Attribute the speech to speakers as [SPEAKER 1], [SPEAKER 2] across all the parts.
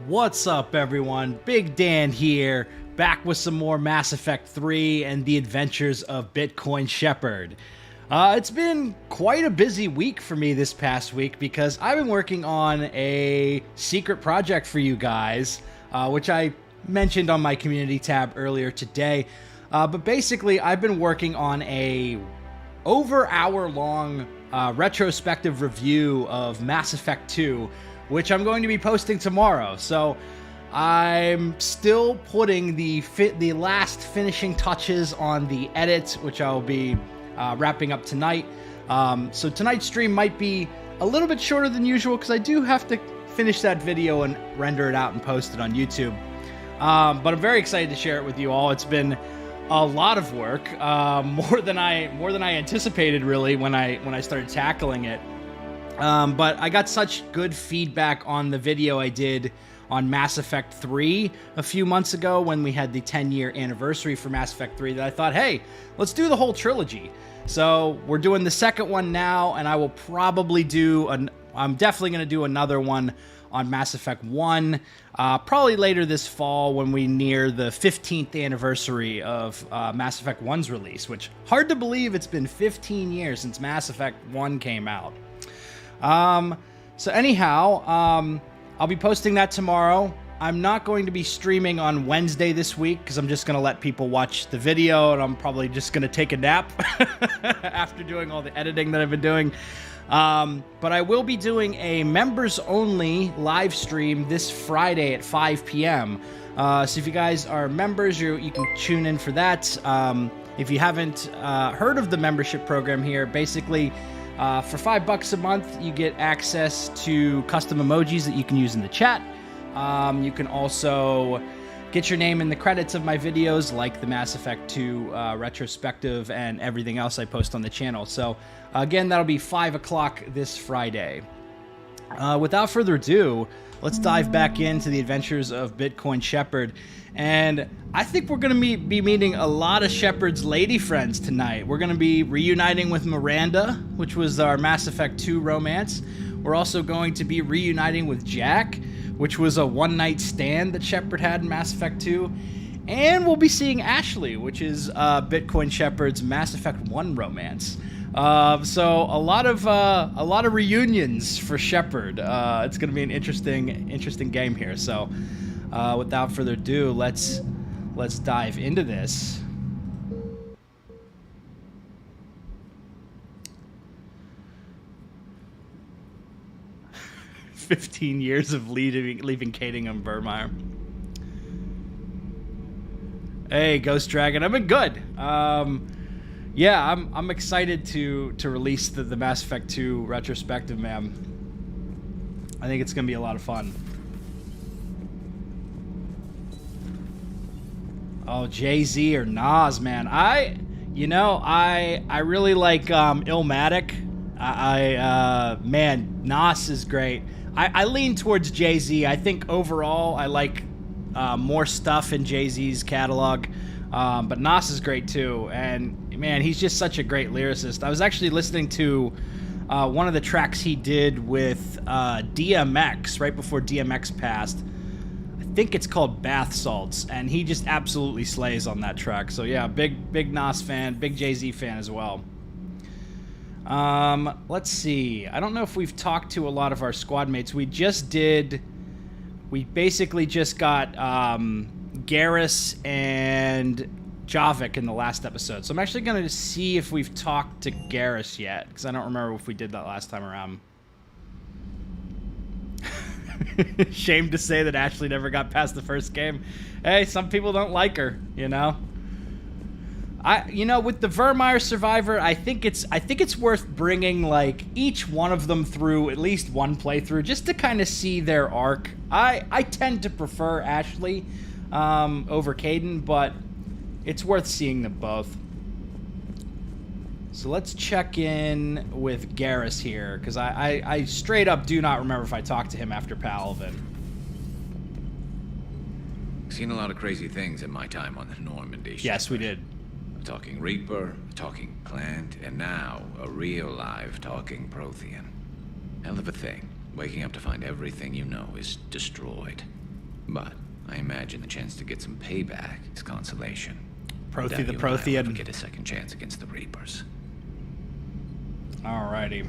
[SPEAKER 1] What's up, everyone? Big Dan here, back with some more Mass Effect 3 and the adventures of Bitcoin Shepard. It's been quite a busy week for me this past week because I've been working on a secret project for you guys, which I mentioned on my community tab earlier today. But basically, I've been working on a hour-long retrospective review of Mass Effect 2, which I'm going to be posting tomorrow. So I'm still putting the last finishing touches on the edits, which I'll be wrapping up tonight. So tonight's stream might be a little bit shorter than usual because I do have to finish that video and render it out and post it on YouTube. But I'm very excited to share it with you all. It's been a lot of work, more than I anticipated, really, when I started tackling it. But I got such good feedback on the video I did on Mass Effect 3 a few months ago when we had the 10-year anniversary for Mass Effect 3 that I thought, hey, let's do the whole trilogy. So we're doing the second one now, and I will probably I'm definitely going to do another one on Mass Effect 1, probably later this fall when we near the 15th anniversary of Mass Effect 1's release, which, hard to believe it's been 15 years since Mass Effect 1 came out. So anyhow, I'll be posting that tomorrow. I'm not going to be streaming on Wednesday this week because I'm just going to let people watch the video, and I'm probably just going to take a nap after doing all the editing that I've been doing. But I will be doing a members-only live stream this Friday at 5 p.m. So if you guys are members, you can tune in for that. If you haven't heard of the membership program here, basically, for $5 a month, you get access to custom emojis that you can use in the chat. You can also get your name in the credits of my videos, like the Mass Effect 2 retrospective and everything else I post on the channel. So, again, that'll be 5 o'clock this Friday. Without further ado, let's dive back into the adventures of Bitcoin Shepard. And I think we're going to be meeting a lot of Shepard's lady friends tonight. We're going to be reuniting with Miranda, which was our Mass Effect 2 romance. We're also going to be reuniting with Jack, which was a one-night stand that Shepard had in Mass Effect 2. And we'll be seeing Ashley, which is Bitcoin Shepard's Mass Effect 1 romance. So a lot of reunions for Shepard. It's going to be an interesting game here. So without further ado, let's dive into this. "15 years of leaving Kaidan and Virmire." Hey, Ghost Dragon, I've been good. Yeah, I'm excited to release the Mass Effect 2 retrospective, man. I think it's gonna be a lot of fun. Oh, Jay-Z or Nas, man. I really like Illmatic. Man, Nas is great. I lean towards Jay-Z. I think overall I like more stuff in Jay-Z's catalog. But Nas is great too. And man, he's just such a great lyricist. I was actually listening to one of the tracks he did with DMX right before DMX passed. I think it's called Bath Salts, and he just absolutely slays on that track. So yeah, big Nas fan, big Jay-Z fan as well. Let's see. I don't know if we've talked to a lot of our squad mates. We basically just got Garrus and Javik in the last episode. So I'm actually going to see if we've talked to Garrus yet, because I don't remember if we did that last time around. Shame to say that Ashley never got past the first game. Hey, some people don't like her, you know? With the Virmire Survivor, I think it's worth bringing like each one of them through at least one playthrough just to kind of see their arc. I tend to prefer Ashley over Kaidan, but it's worth seeing them both. So let's check in with Garrus here, because I straight up do not remember if I talked to him after Paladin.
[SPEAKER 2] Seen a lot of crazy things in my time on the Normandy.
[SPEAKER 1] Yes, we did.
[SPEAKER 2] A talking Reaper, a talking plant, and now a real live talking Prothean. Hell of a thing, waking up to find everything you know is destroyed. But I imagine the chance to get some payback is consolation.
[SPEAKER 1] Prothy
[SPEAKER 2] Doubt
[SPEAKER 1] the
[SPEAKER 2] you and I will ever
[SPEAKER 1] Prothean.
[SPEAKER 2] get a second chance against the Reapers.
[SPEAKER 1] Alrighty.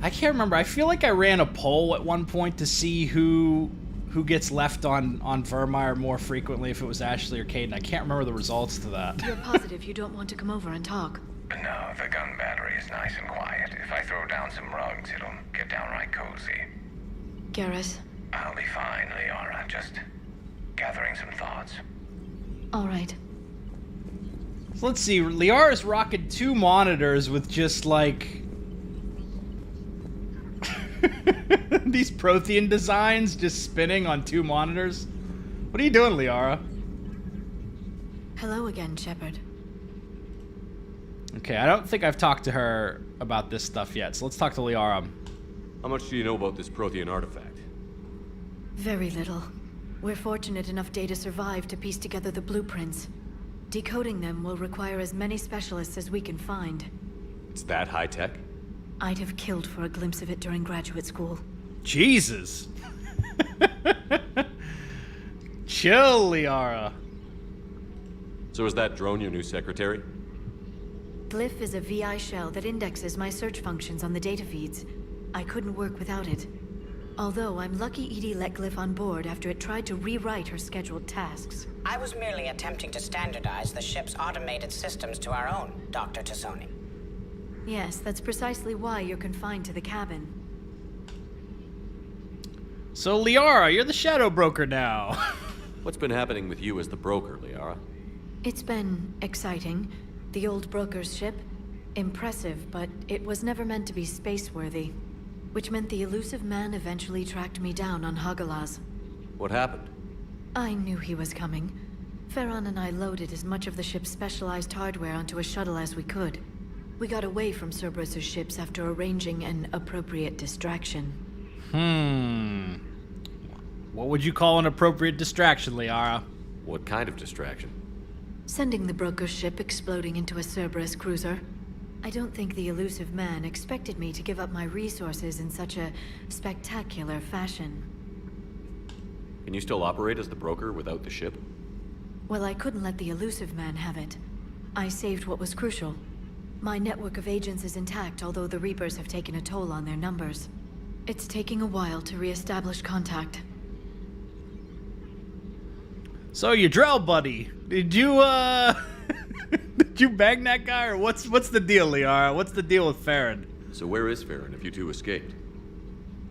[SPEAKER 1] I can't remember. I feel like I ran a poll at one point to see who gets left on Virmire more frequently, if it was Ashley or Kaidan. I can't remember the results to that.
[SPEAKER 3] You're positive you don't want to come over and talk?
[SPEAKER 4] No, the gun battery is nice and quiet. If I throw down some rugs, it'll get downright cozy.
[SPEAKER 3] Garrus?
[SPEAKER 4] I'll be fine, Liara. Just gathering some thoughts.
[SPEAKER 3] All right.
[SPEAKER 1] So let's see. Liara's rocking 2 monitors with just like these Prothean designs just spinning on 2 monitors. What are you doing, Liara?
[SPEAKER 3] Hello again, Shepard.
[SPEAKER 1] Okay, I don't think I've talked to her about this stuff yet, so let's talk to Liara.
[SPEAKER 5] How much do you know about this Prothean artifact?
[SPEAKER 3] Very little. We're fortunate enough Data survived to piece together the blueprints. Decoding them will require as many specialists as we can find.
[SPEAKER 5] It's that high-tech?
[SPEAKER 3] I'd have killed for a glimpse of it during graduate school.
[SPEAKER 1] Jesus. Chill, Liara.
[SPEAKER 5] So is that drone your new secretary?
[SPEAKER 3] Glyph is a VI shell that indexes my search functions on the data feeds. I couldn't work without it. Although I'm lucky Edie let Glyph on board after it tried to rewrite her scheduled tasks.
[SPEAKER 6] I was merely attempting to standardize the ship's automated systems to our own, Dr. Tassoni.
[SPEAKER 3] Yes, that's precisely why you're confined to the cabin.
[SPEAKER 1] So, Liara, you're the shadow broker now.
[SPEAKER 5] What's been happening with you as the broker, Liara?
[SPEAKER 3] It's been exciting. The old broker's ship, impressive, but it was never meant to be space-worthy. Which meant the elusive man eventually tracked me down on Hagalaz.
[SPEAKER 5] What happened?
[SPEAKER 3] I knew he was coming. Farron and I loaded as much of the ship's specialized hardware onto a shuttle as we could. We got away from Cerberus' ships after arranging an appropriate distraction.
[SPEAKER 1] What would you call an appropriate distraction, Liara?
[SPEAKER 5] What kind of distraction?
[SPEAKER 3] Sending the broker's ship exploding into a Cerberus cruiser. I don't think the elusive man expected me to give up my resources in such a spectacular fashion.
[SPEAKER 5] Can you still operate as the broker without the ship?
[SPEAKER 3] Well, I couldn't let the elusive man have it. I saved what was crucial. My network of agents is intact, although the Reapers have taken a toll on their numbers. It's taking a while to re-establish contact.
[SPEAKER 1] So, your Drell buddy, did you, did you bang that guy, or what's the deal, Liara? What's the deal with Farron?
[SPEAKER 5] So where is Farron if you two escaped?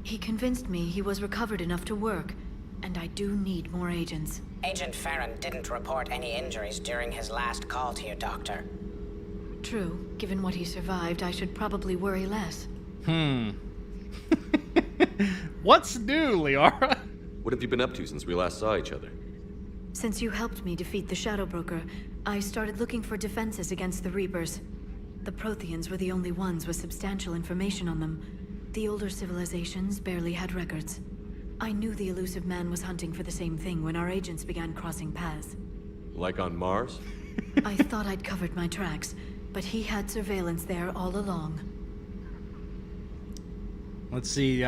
[SPEAKER 3] He convinced me he was recovered enough to work, and I do need more agents.
[SPEAKER 6] Agent Farron didn't report any injuries during his last call to you, Doctor.
[SPEAKER 3] True. Given what he survived, I should probably worry less.
[SPEAKER 1] What's new, Liara?
[SPEAKER 5] What have you been up to since we last saw each other?
[SPEAKER 3] Since you helped me defeat the Shadow Broker, I started looking for defenses against the Reapers. The Protheans were the only ones with substantial information on them. The older civilizations barely had records. I knew the elusive man was hunting for the same thing when our agents began crossing paths.
[SPEAKER 5] Like on Mars?
[SPEAKER 3] I thought I'd covered my tracks, but he had surveillance there all along.
[SPEAKER 1] Let's see,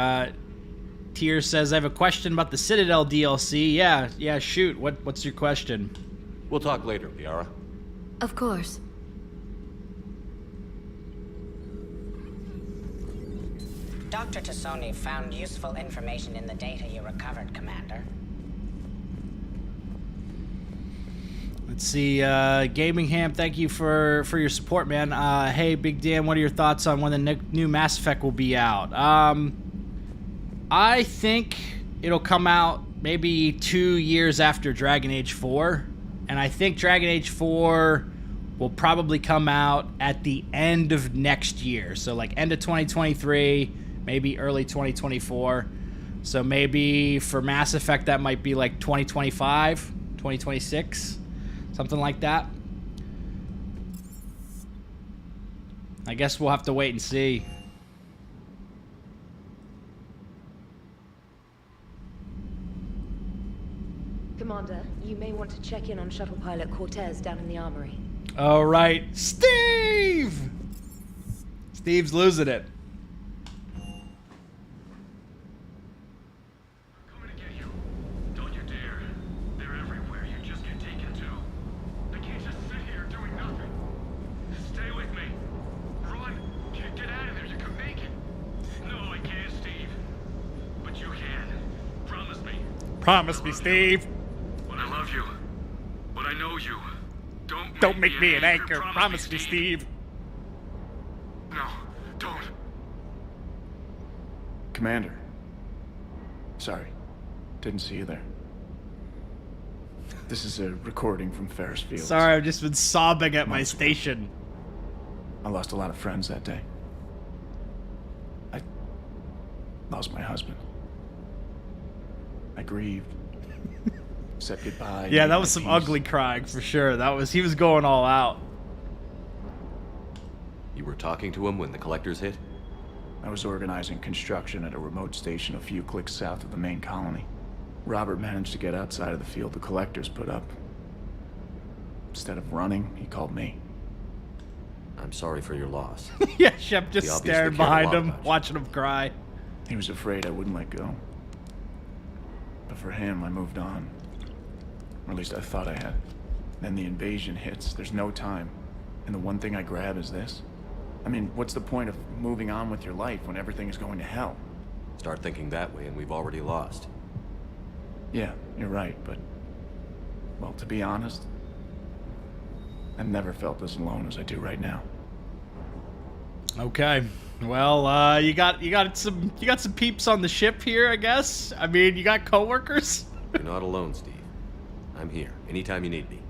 [SPEAKER 1] Tier says, I have a question about the Citadel DLC. Yeah, shoot. What's your question?
[SPEAKER 5] We'll talk later, Liara.
[SPEAKER 3] Of course.
[SPEAKER 6] Dr. Tassoni found useful information in the data you recovered, Commander.
[SPEAKER 1] Let's see, Gaming Ham, thank you for your support, man. Hey, Big Dan, what are your thoughts on when the new Mass Effect will be out? I think it'll come out maybe 2 years after Dragon Age 4. And I think Dragon Age 4 will probably come out at the end of next year. So like end of 2023, maybe early 2024. So maybe for Mass Effect that might be like 2025, 2026, something like that. I guess we'll have to wait and see.
[SPEAKER 7] Commander, you may want to check in on shuttle pilot Cortez down in the armory.
[SPEAKER 1] All right, Steve! Steve's losing it. Promise me, Steve.
[SPEAKER 8] But I love you. But I know you.
[SPEAKER 1] Don't make me an anchor. Promise me, Steve.
[SPEAKER 8] No, don't.
[SPEAKER 9] Commander. Sorry. Didn't see you there. This is a recording from Ferris Field.
[SPEAKER 1] Sorry, I've just been sobbing at my station.
[SPEAKER 9] I lost a lot of friends that day. I lost my husband. I grieved. Said goodbye.
[SPEAKER 1] Yeah, that was some ugly crying for sure. He was going all out.
[SPEAKER 5] You were talking to him when the collectors hit?
[SPEAKER 9] I was organizing construction at a remote station a few clicks south of the main colony. Robert managed to get outside of the field the collectors put up. Instead of running, he called me.
[SPEAKER 5] I'm sorry for your loss.
[SPEAKER 1] Yeah, Shep just staring behind him, watching him cry.
[SPEAKER 9] He was afraid I wouldn't let go. But for him, I moved on. Or at least I thought I had. Then the invasion hits. There's no time. And the one thing I grab is this. I mean, what's the point of moving on with your life when everything is going to hell?
[SPEAKER 5] Start thinking that way and we've already lost.
[SPEAKER 9] Yeah, you're right, but... well, to be honest, I've never felt as alone as I do right now.
[SPEAKER 1] Okay. Well, you got some peeps on the ship here, I guess. I mean, you got coworkers.
[SPEAKER 5] You're not alone, Steve. I'm here anytime you need me.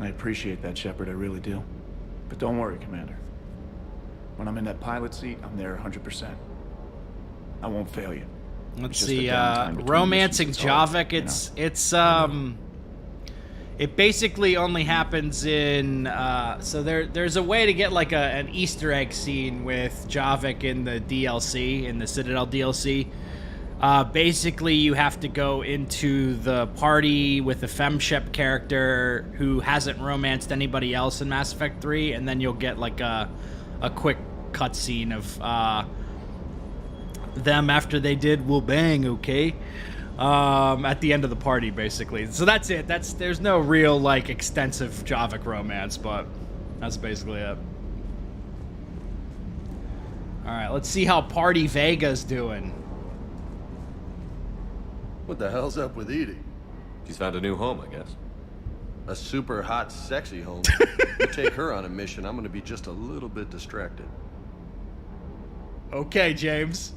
[SPEAKER 9] I appreciate that, Shepard, I really do. But don't worry, Commander. When I'm in that pilot seat, I'm there 100%. I won't fail you.
[SPEAKER 1] Let's see, romancing Javik, it basically only happens in, so there's a way to get like an Easter egg scene with Javik in the DLC, in the Citadel DLC. Basically, you have to go into the party with a FemShep character who hasn't romanced anybody else in Mass Effect 3, and then you'll get like a quick cutscene of them after they did "Will Bang," okay? At the end of the party, basically. So that's it. There's no real like extensive Javik romance, but that's basically it. All right, let's see how Party Vega's doing.
[SPEAKER 10] What the hell's up with Edie?
[SPEAKER 5] She's found a new home, I guess.
[SPEAKER 10] A super hot, sexy home. You take her on a mission, I'm gonna be just a little bit distracted.
[SPEAKER 1] Okay, James.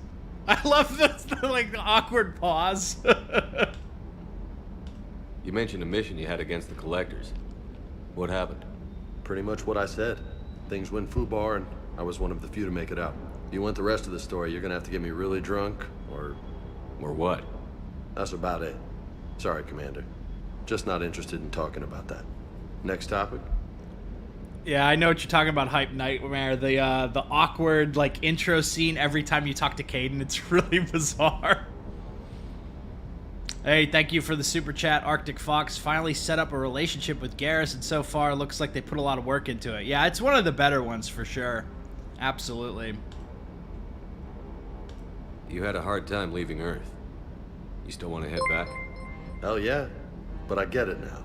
[SPEAKER 1] I love the like the awkward pause.
[SPEAKER 5] You mentioned a mission you had against the collectors. What happened?
[SPEAKER 10] Pretty much what I said. Things went foobar, and I was one of the few to make it out. If you want the rest of the story, you're gonna have to get me really drunk, or
[SPEAKER 5] what?
[SPEAKER 10] That's about it. Sorry, Commander. Just not interested in talking about that. Next topic?
[SPEAKER 1] Yeah, I know what you're talking about, Hype Nightmare. The awkward like intro scene every time you talk to Kaidan. It's really bizarre. Hey, thank you for the super chat. Arctic Fox finally set up a relationship with Garrus, and so far looks like they put a lot of work into it. Yeah, it's one of the better ones for sure. Absolutely.
[SPEAKER 5] You had a hard time leaving Earth. You still want to head back?
[SPEAKER 10] Hell yeah. But I get it now.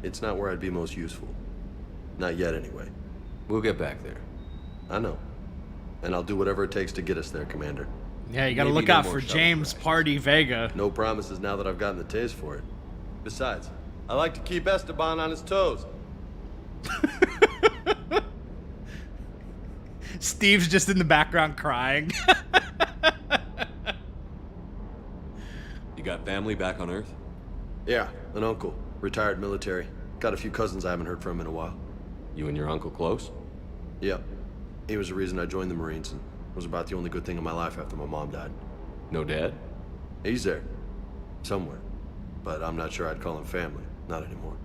[SPEAKER 10] It's not where I'd be most useful. Not yet, anyway.
[SPEAKER 5] We'll get back there.
[SPEAKER 10] I know. And I'll do whatever it takes to get us there, Commander.
[SPEAKER 1] Yeah, you gotta look out for James Party Vega.
[SPEAKER 10] No promises now that I've gotten the taste for it. Besides, I like to keep Esteban on his toes.
[SPEAKER 1] Steve's just in the background crying.
[SPEAKER 5] You got family back on Earth?
[SPEAKER 10] Yeah, an uncle. Retired military. Got a few cousins I haven't heard from in a while.
[SPEAKER 5] You and your uncle close?
[SPEAKER 10] Yep. He was the reason I joined the Marines, and it was about the only good thing in my life after my mom died.
[SPEAKER 5] No dad?
[SPEAKER 10] He's there. Somewhere. But I'm not sure I'd call him family. Not anymore.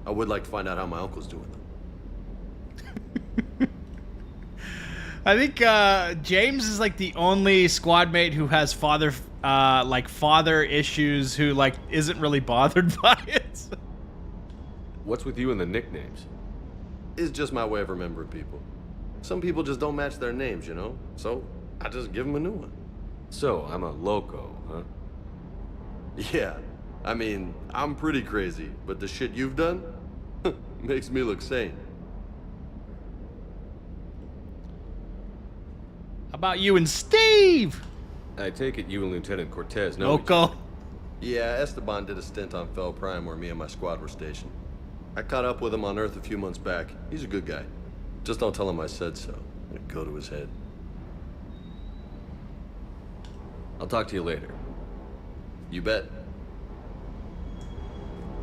[SPEAKER 10] I would like to find out how my uncle's doing, though.
[SPEAKER 1] I think James is like the only squad mate who has father issues, who like isn't really bothered by it.
[SPEAKER 5] What's with you and the nicknames?
[SPEAKER 10] It's just my way of remembering people. Some people just don't match their names, you know? So I just give them a new one.
[SPEAKER 5] So I'm a loco, huh?
[SPEAKER 10] Yeah. I mean, I'm pretty crazy, but the shit you've done makes me look sane.
[SPEAKER 1] How about you and Steve?
[SPEAKER 5] I take it you and Lieutenant Cortez know
[SPEAKER 1] Local.
[SPEAKER 10] Yeah, Esteban did a stint on Fel Prime where me and my squad were stationed. I caught up with him on Earth a few months back. He's a good guy. Just don't tell him I said so. It'd go to his head. I'll talk to you later. You bet.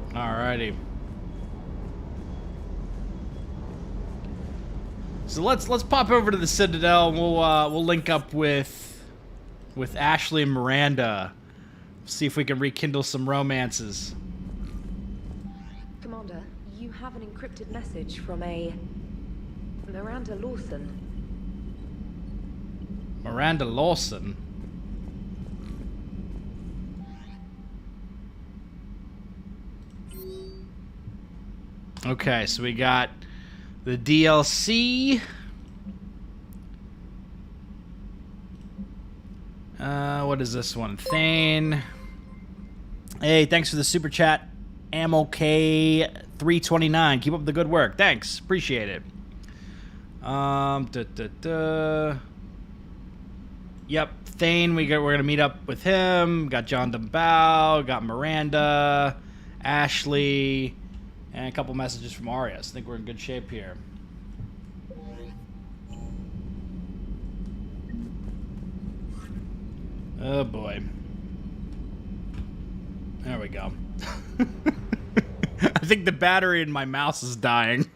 [SPEAKER 1] Alrighty. So let's pop over to the Citadel and we'll link up with Ashley and Miranda. See if we can rekindle some romances.
[SPEAKER 7] Commander, you have an encrypted message from a Miranda Lawson.
[SPEAKER 1] Miranda Lawson? Okay, so we got the DLC. What is this one? Thane. Hey, thanks for the super chat. Ammo K329. Keep up the good work. Thanks. Appreciate it. Yep, Thane, we're gonna meet up with him. Got John DeBow, got Miranda, Ashley, and a couple messages from Arias. I think we're in good shape here. Oh boy. There we go. I think the battery in my mouse is dying.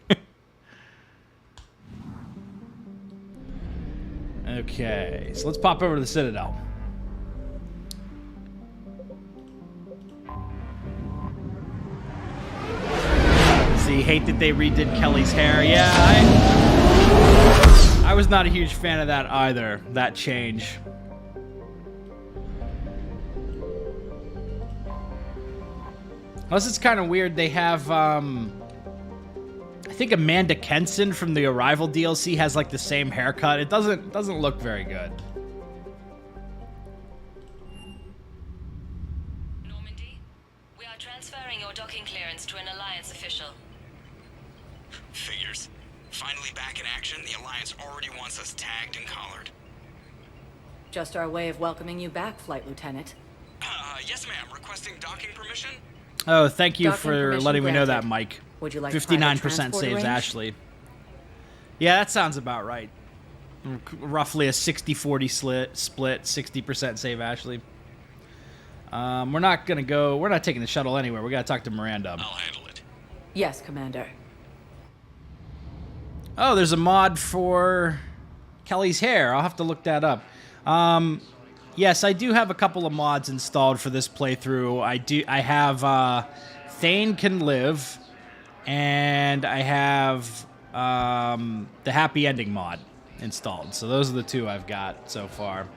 [SPEAKER 1] Okay, so let's pop over to the Citadel. See, hate that they redid Kelly's hair. Yeah, I was not a huge fan of that either, that change. Plus, it's kind of weird. They have, I think Amanda Kenson from the Arrival DLC has like the same haircut. It doesn't look very good.
[SPEAKER 11] Normandy, we are transferring your docking clearance to an Alliance official.
[SPEAKER 12] Figures. Finally back in action, the Alliance already wants us tagged and collared.
[SPEAKER 13] Just our way of welcoming you back, Flight Lieutenant.
[SPEAKER 12] Yes ma'am, requesting docking permission?
[SPEAKER 1] Oh, thank you
[SPEAKER 13] Docking
[SPEAKER 1] for letting me know that,
[SPEAKER 13] granted.
[SPEAKER 1] Mike.
[SPEAKER 13] Would you like
[SPEAKER 1] 59%
[SPEAKER 13] private
[SPEAKER 1] saves
[SPEAKER 13] transport
[SPEAKER 1] Ashley. Yeah, that sounds about right. Roughly a 60-40 split, 60% save Ashley. We're not taking the shuttle anywhere. We gotta talk to Miranda.
[SPEAKER 12] I'll handle it.
[SPEAKER 13] Yes, Commander.
[SPEAKER 1] Oh, there's a mod for Kelly's hair. I'll have to look that up. Yes, I do have a couple of mods installed for this playthrough. I have Thane Can Live, and I have the Happy Ending mod installed. So those are the two I've got so far.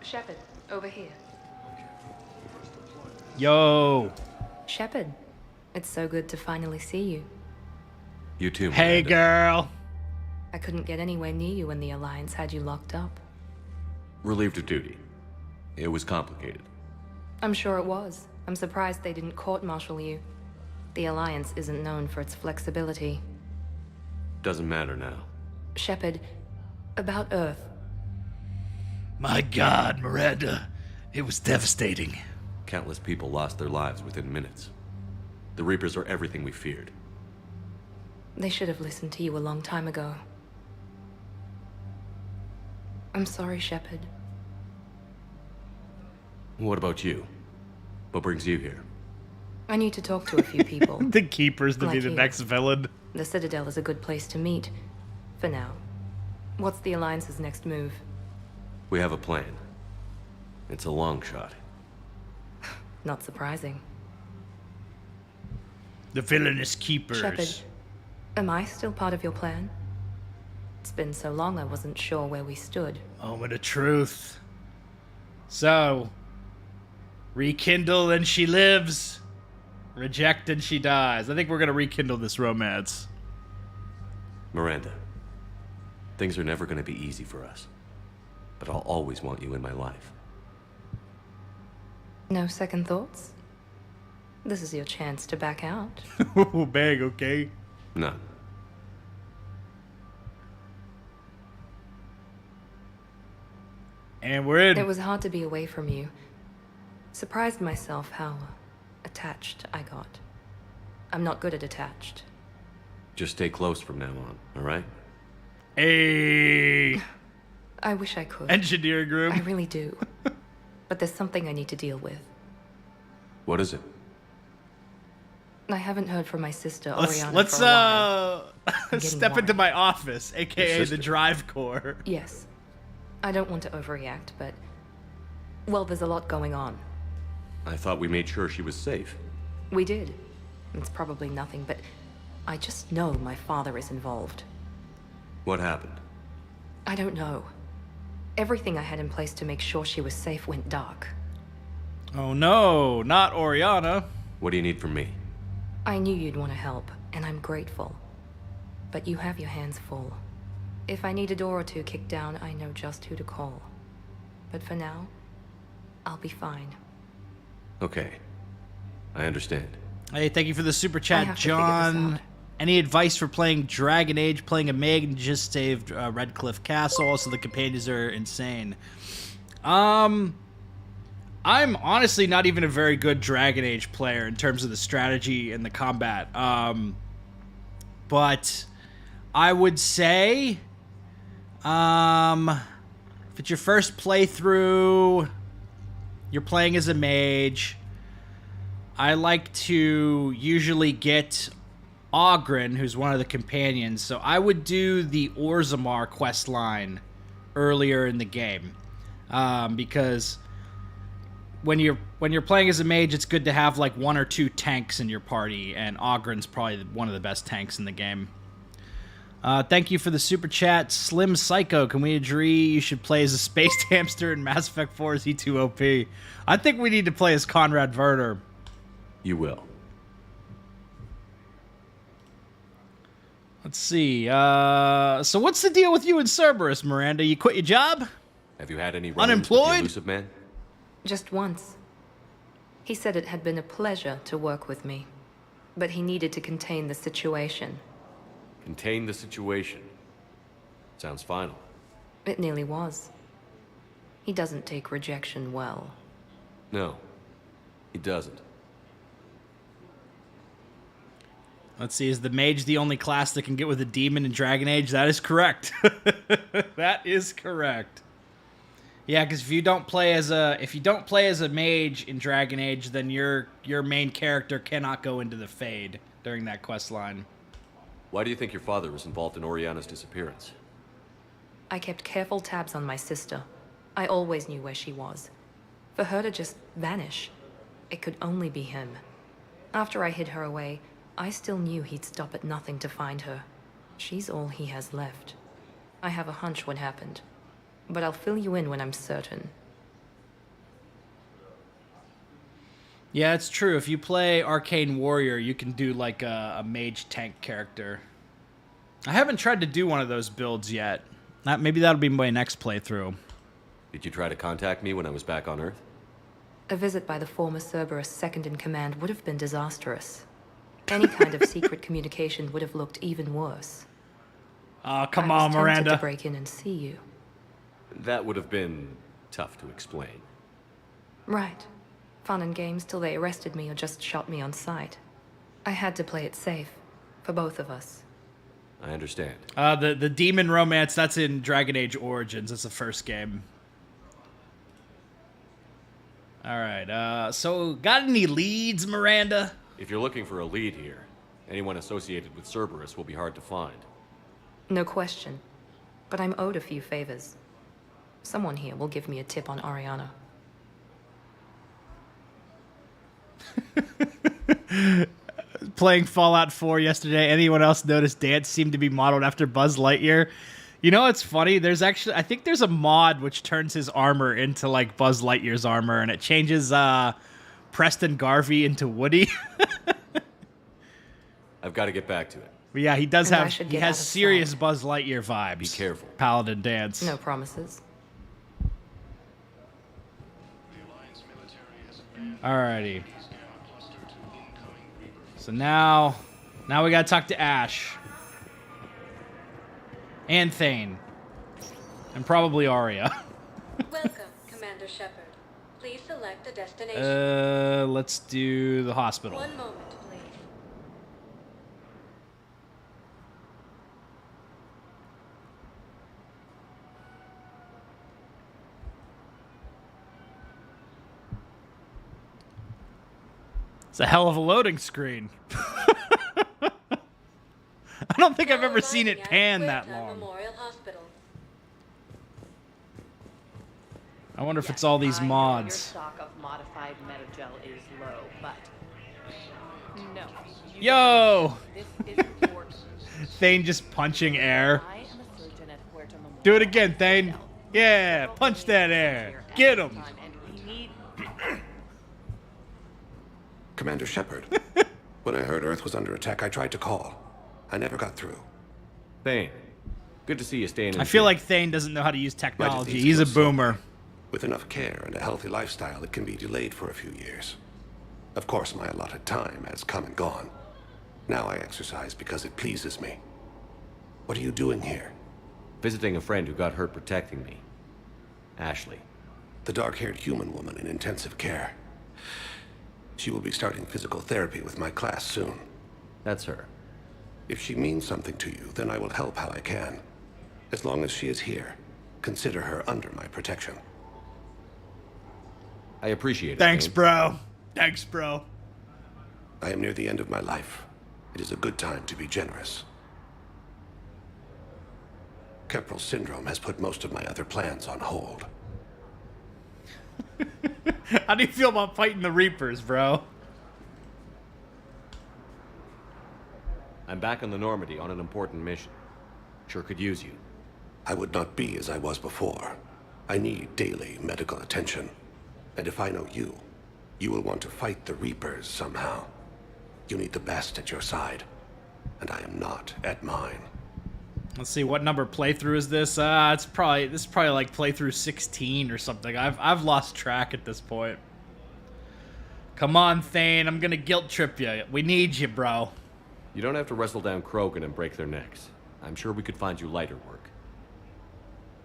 [SPEAKER 7] Shepard, over here.
[SPEAKER 1] Yo.
[SPEAKER 14] Shepard, it's so good to finally see you.
[SPEAKER 5] You too,
[SPEAKER 1] Hey,
[SPEAKER 5] Miranda.
[SPEAKER 1] girl.
[SPEAKER 14] I couldn't get anywhere near you when the Alliance had you locked up.
[SPEAKER 5] Relieved of duty. It was complicated.
[SPEAKER 14] I'm sure it was. I'm surprised they didn't court-martial you. The Alliance isn't known for its flexibility.
[SPEAKER 5] Doesn't matter now.
[SPEAKER 14] Shepard, about Earth.
[SPEAKER 15] My God, Miranda. It was devastating.
[SPEAKER 5] Countless people lost their lives within minutes. The Reapers are everything we feared.
[SPEAKER 14] They should have listened to you a long time ago. I'm sorry, Shepard.
[SPEAKER 5] What about you? What brings you here?
[SPEAKER 14] I need to talk to a few people.
[SPEAKER 1] The Keepers to be
[SPEAKER 14] Like
[SPEAKER 1] the
[SPEAKER 14] you.
[SPEAKER 1] next villain.
[SPEAKER 14] The Citadel is a good place to meet. For now. What's the Alliance's next move?
[SPEAKER 5] We have a plan. It's a long shot.
[SPEAKER 14] Not surprising.
[SPEAKER 1] The villainous Keepers.
[SPEAKER 14] Shepard, am I still part of your plan? It's been so long I wasn't sure where we stood.
[SPEAKER 1] Moment of truth. So, rekindle and she lives. Reject and she dies. I think we're gonna rekindle this romance.
[SPEAKER 5] Miranda, things are never going to be easy for us. But I'll always want you in my life.
[SPEAKER 14] No second thoughts? This is your chance to back out.
[SPEAKER 1] Oh, bang, okay.
[SPEAKER 5] None.
[SPEAKER 1] And we're in.
[SPEAKER 14] It was hard to be away from you. Surprised myself how attached I got. I'm not good at attached.
[SPEAKER 5] Just stay close from now on, all right?
[SPEAKER 1] Hey.
[SPEAKER 14] I wish I could.
[SPEAKER 1] Engineering room.
[SPEAKER 14] I really do. But there's something I need to deal with.
[SPEAKER 5] What is it?
[SPEAKER 14] I haven't heard from my sister, Oriana,
[SPEAKER 1] Let's
[SPEAKER 14] for a while.
[SPEAKER 1] step into my office, aka the drive core.
[SPEAKER 14] Yes. I don't want to overreact, but... Well, there's a lot going on.
[SPEAKER 5] I thought we made sure she was safe.
[SPEAKER 14] We did. It's probably nothing, but... I just know my father is involved.
[SPEAKER 5] What happened?
[SPEAKER 14] I don't know. Everything I had in place to make sure she was safe went dark.
[SPEAKER 1] Oh no, not Oriana.
[SPEAKER 5] What do you need from me?
[SPEAKER 14] I knew you'd want to help, and I'm grateful. But you have your hands full. If I need a door or two kicked down, I know just who to call. But for now, I'll be fine.
[SPEAKER 5] Okay. I understand.
[SPEAKER 1] Hey, thank you for the super
[SPEAKER 14] I
[SPEAKER 1] chat,
[SPEAKER 14] have to figure this
[SPEAKER 1] John.
[SPEAKER 14] out.
[SPEAKER 1] Any advice for playing Dragon Age? Playing a Meg and just saved Redcliffe Castle. Also, the companions are insane. I'm honestly not even a very good Dragon Age player in terms of the strategy and the combat. But I would say, if it's your first playthrough, you're playing as a mage, I like to usually get Oghren, who's one of the companions. So I would do the Orzammar quest line earlier in the game, because when you're playing as a mage, it's good to have like 1 or 2 tanks in your party, and Oghren's probably one of the best tanks in the game. Thank you for the super chat, Slim Psycho. Can we agree you should play as a spaced hamster in Mass Effect 4's E2OP? I think we need to play as Conrad Werner.
[SPEAKER 5] You will.
[SPEAKER 1] Let's see. So what's the deal with you and Cerberus, Miranda? You quit your job?
[SPEAKER 5] Have you had any run-ins
[SPEAKER 1] Unemployed?
[SPEAKER 5] with the elusive man?
[SPEAKER 14] Just once. He said it had been a pleasure to work with me, but he needed to contain the situation.
[SPEAKER 5] Contain the situation. Sounds final.
[SPEAKER 14] It nearly was. He doesn't take rejection well.
[SPEAKER 5] No, he doesn't.
[SPEAKER 1] Let's see, is the mage the only class that can get with a demon in Dragon Age? That is correct. That is correct. Yeah, because if you don't play as a mage in Dragon Age, then your main character cannot go into the Fade during that quest line.
[SPEAKER 5] Why do you think your father was involved in Oriana's disappearance?
[SPEAKER 14] I kept careful tabs on my sister. I always knew where she was. For her to just vanish, it could only be him. After I hid her away, I still knew he'd stop at nothing to find her. She's all he has left. I have a hunch what happened, but I'll fill you in when I'm certain.
[SPEAKER 1] Yeah, it's true. If you play Arcane Warrior, you can do like a mage tank character. I haven't tried to do one of those builds yet. Maybe that'll be my next playthrough.
[SPEAKER 5] Did you try to contact me when I was back on Earth?
[SPEAKER 14] A visit by the former Cerberus second in command would have been disastrous. Any kind of secret communication would have looked even worse.
[SPEAKER 1] Oh, come on, Miranda.
[SPEAKER 14] I was tempted to break in and see you.
[SPEAKER 5] That would have been tough to explain.
[SPEAKER 14] Right. Fun and games till they arrested me or just shot me on sight. I had to play it safe. For both of us.
[SPEAKER 5] I understand.
[SPEAKER 1] The demon romance, that's in Dragon Age Origins. That's the first game. Alright, so got any leads, Miranda?
[SPEAKER 5] If you're looking for a lead here, anyone associated with Cerberus will be hard to find.
[SPEAKER 14] No question. But I'm owed a few favors. Someone here will give me a tip on Oriana.
[SPEAKER 1] Playing Fallout 4 yesterday, anyone else notice Dance seemed to be modeled after Buzz Lightyear? You know what's funny? There's actually, I think there's a mod which turns his armor into like Buzz Lightyear's armor, and it changes Preston Garvey into Woody.
[SPEAKER 5] I've got to get back to it.
[SPEAKER 1] But yeah, he does
[SPEAKER 14] And I
[SPEAKER 1] have,
[SPEAKER 14] should
[SPEAKER 1] he
[SPEAKER 14] get
[SPEAKER 1] has
[SPEAKER 14] out of
[SPEAKER 1] serious
[SPEAKER 14] sight.
[SPEAKER 1] Buzz Lightyear vibes.
[SPEAKER 5] Be careful.
[SPEAKER 1] Paladin Dance.
[SPEAKER 14] No promises.
[SPEAKER 1] Alrighty. So now we gotta talk to Ash. And Thane. And probably Arya.
[SPEAKER 16] Welcome, Commander Shepard. Please select a destination.
[SPEAKER 1] Let's do the hospital.
[SPEAKER 16] One moment, please.
[SPEAKER 1] It's a hell of a loading screen. I don't think I've ever seen it pan that long.
[SPEAKER 16] Memorial Hospital.
[SPEAKER 1] I wonder if it's all these mods.
[SPEAKER 17] Your stock of modified metagel is low, but no.
[SPEAKER 1] Yo!
[SPEAKER 17] This is important.
[SPEAKER 1] Thane just punching air.
[SPEAKER 17] I am a surgeon at Puerto Memorial.
[SPEAKER 1] Do it again, Thane. Yeah, punch that air. Get him.
[SPEAKER 18] Commander Shepard. When I heard Earth was under attack, I tried to call. I never got through.
[SPEAKER 5] Thane, good to see you staying in
[SPEAKER 1] I feel like Thane doesn't know how to use technology. He's a boomer.
[SPEAKER 18] With enough care and a healthy lifestyle, it can be delayed for a few years. Of course, my allotted time has come and gone. Now I exercise because it pleases me. What are you doing here?
[SPEAKER 5] Visiting a friend who got hurt protecting me. Ashley.
[SPEAKER 18] The dark-haired human woman in intensive care. She will be starting physical therapy with my class soon.
[SPEAKER 5] That's her.
[SPEAKER 18] If she means something to you, then I will help how I can. As long as she is here, consider her under my protection.
[SPEAKER 5] I appreciate it.
[SPEAKER 1] Thanks,
[SPEAKER 5] Thane.
[SPEAKER 1] bro. Thanks, bro.
[SPEAKER 18] I am near the end of my life. It is a good time to be generous. Keprel syndrome has put most of my other plans on hold.
[SPEAKER 1] How do you feel about fighting the Reapers, bro?
[SPEAKER 5] I'm back on the Normandy on an important mission. Sure could use you.
[SPEAKER 18] I would not be as I was before. I need daily medical attention. And if I know you, you will want to fight the Reapers somehow. You need the best at your side. And I am not at mine.
[SPEAKER 1] Let's see, what number playthrough is this? This is probably like playthrough 16 or something. I've lost track at this point. Come on, Thane, I'm gonna guilt trip you. We need you, bro.
[SPEAKER 5] You don't have to wrestle down Krogan and break their necks. I'm sure we could find you lighter work.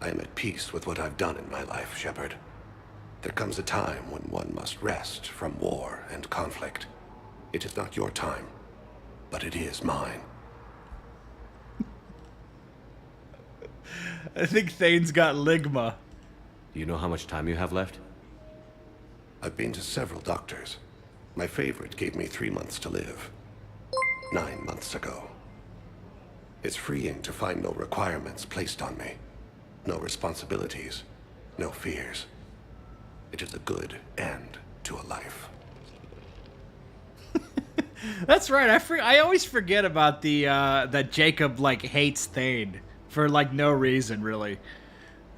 [SPEAKER 18] I am at peace with what I've done in my life, Shepard. There comes a time when one must rest from war and conflict. It is not your time, but it is mine.
[SPEAKER 1] I think Thane's got ligma.
[SPEAKER 5] Do you know how much time you have left?
[SPEAKER 18] I've been to several doctors. My favorite gave me 3 months to live. 9 months ago. It's freeing to find no requirements placed on me. No responsibilities. No fears. It is a good end to a life.
[SPEAKER 1] That's right. I always forget about the that Jacob like hates Thane for like no reason really.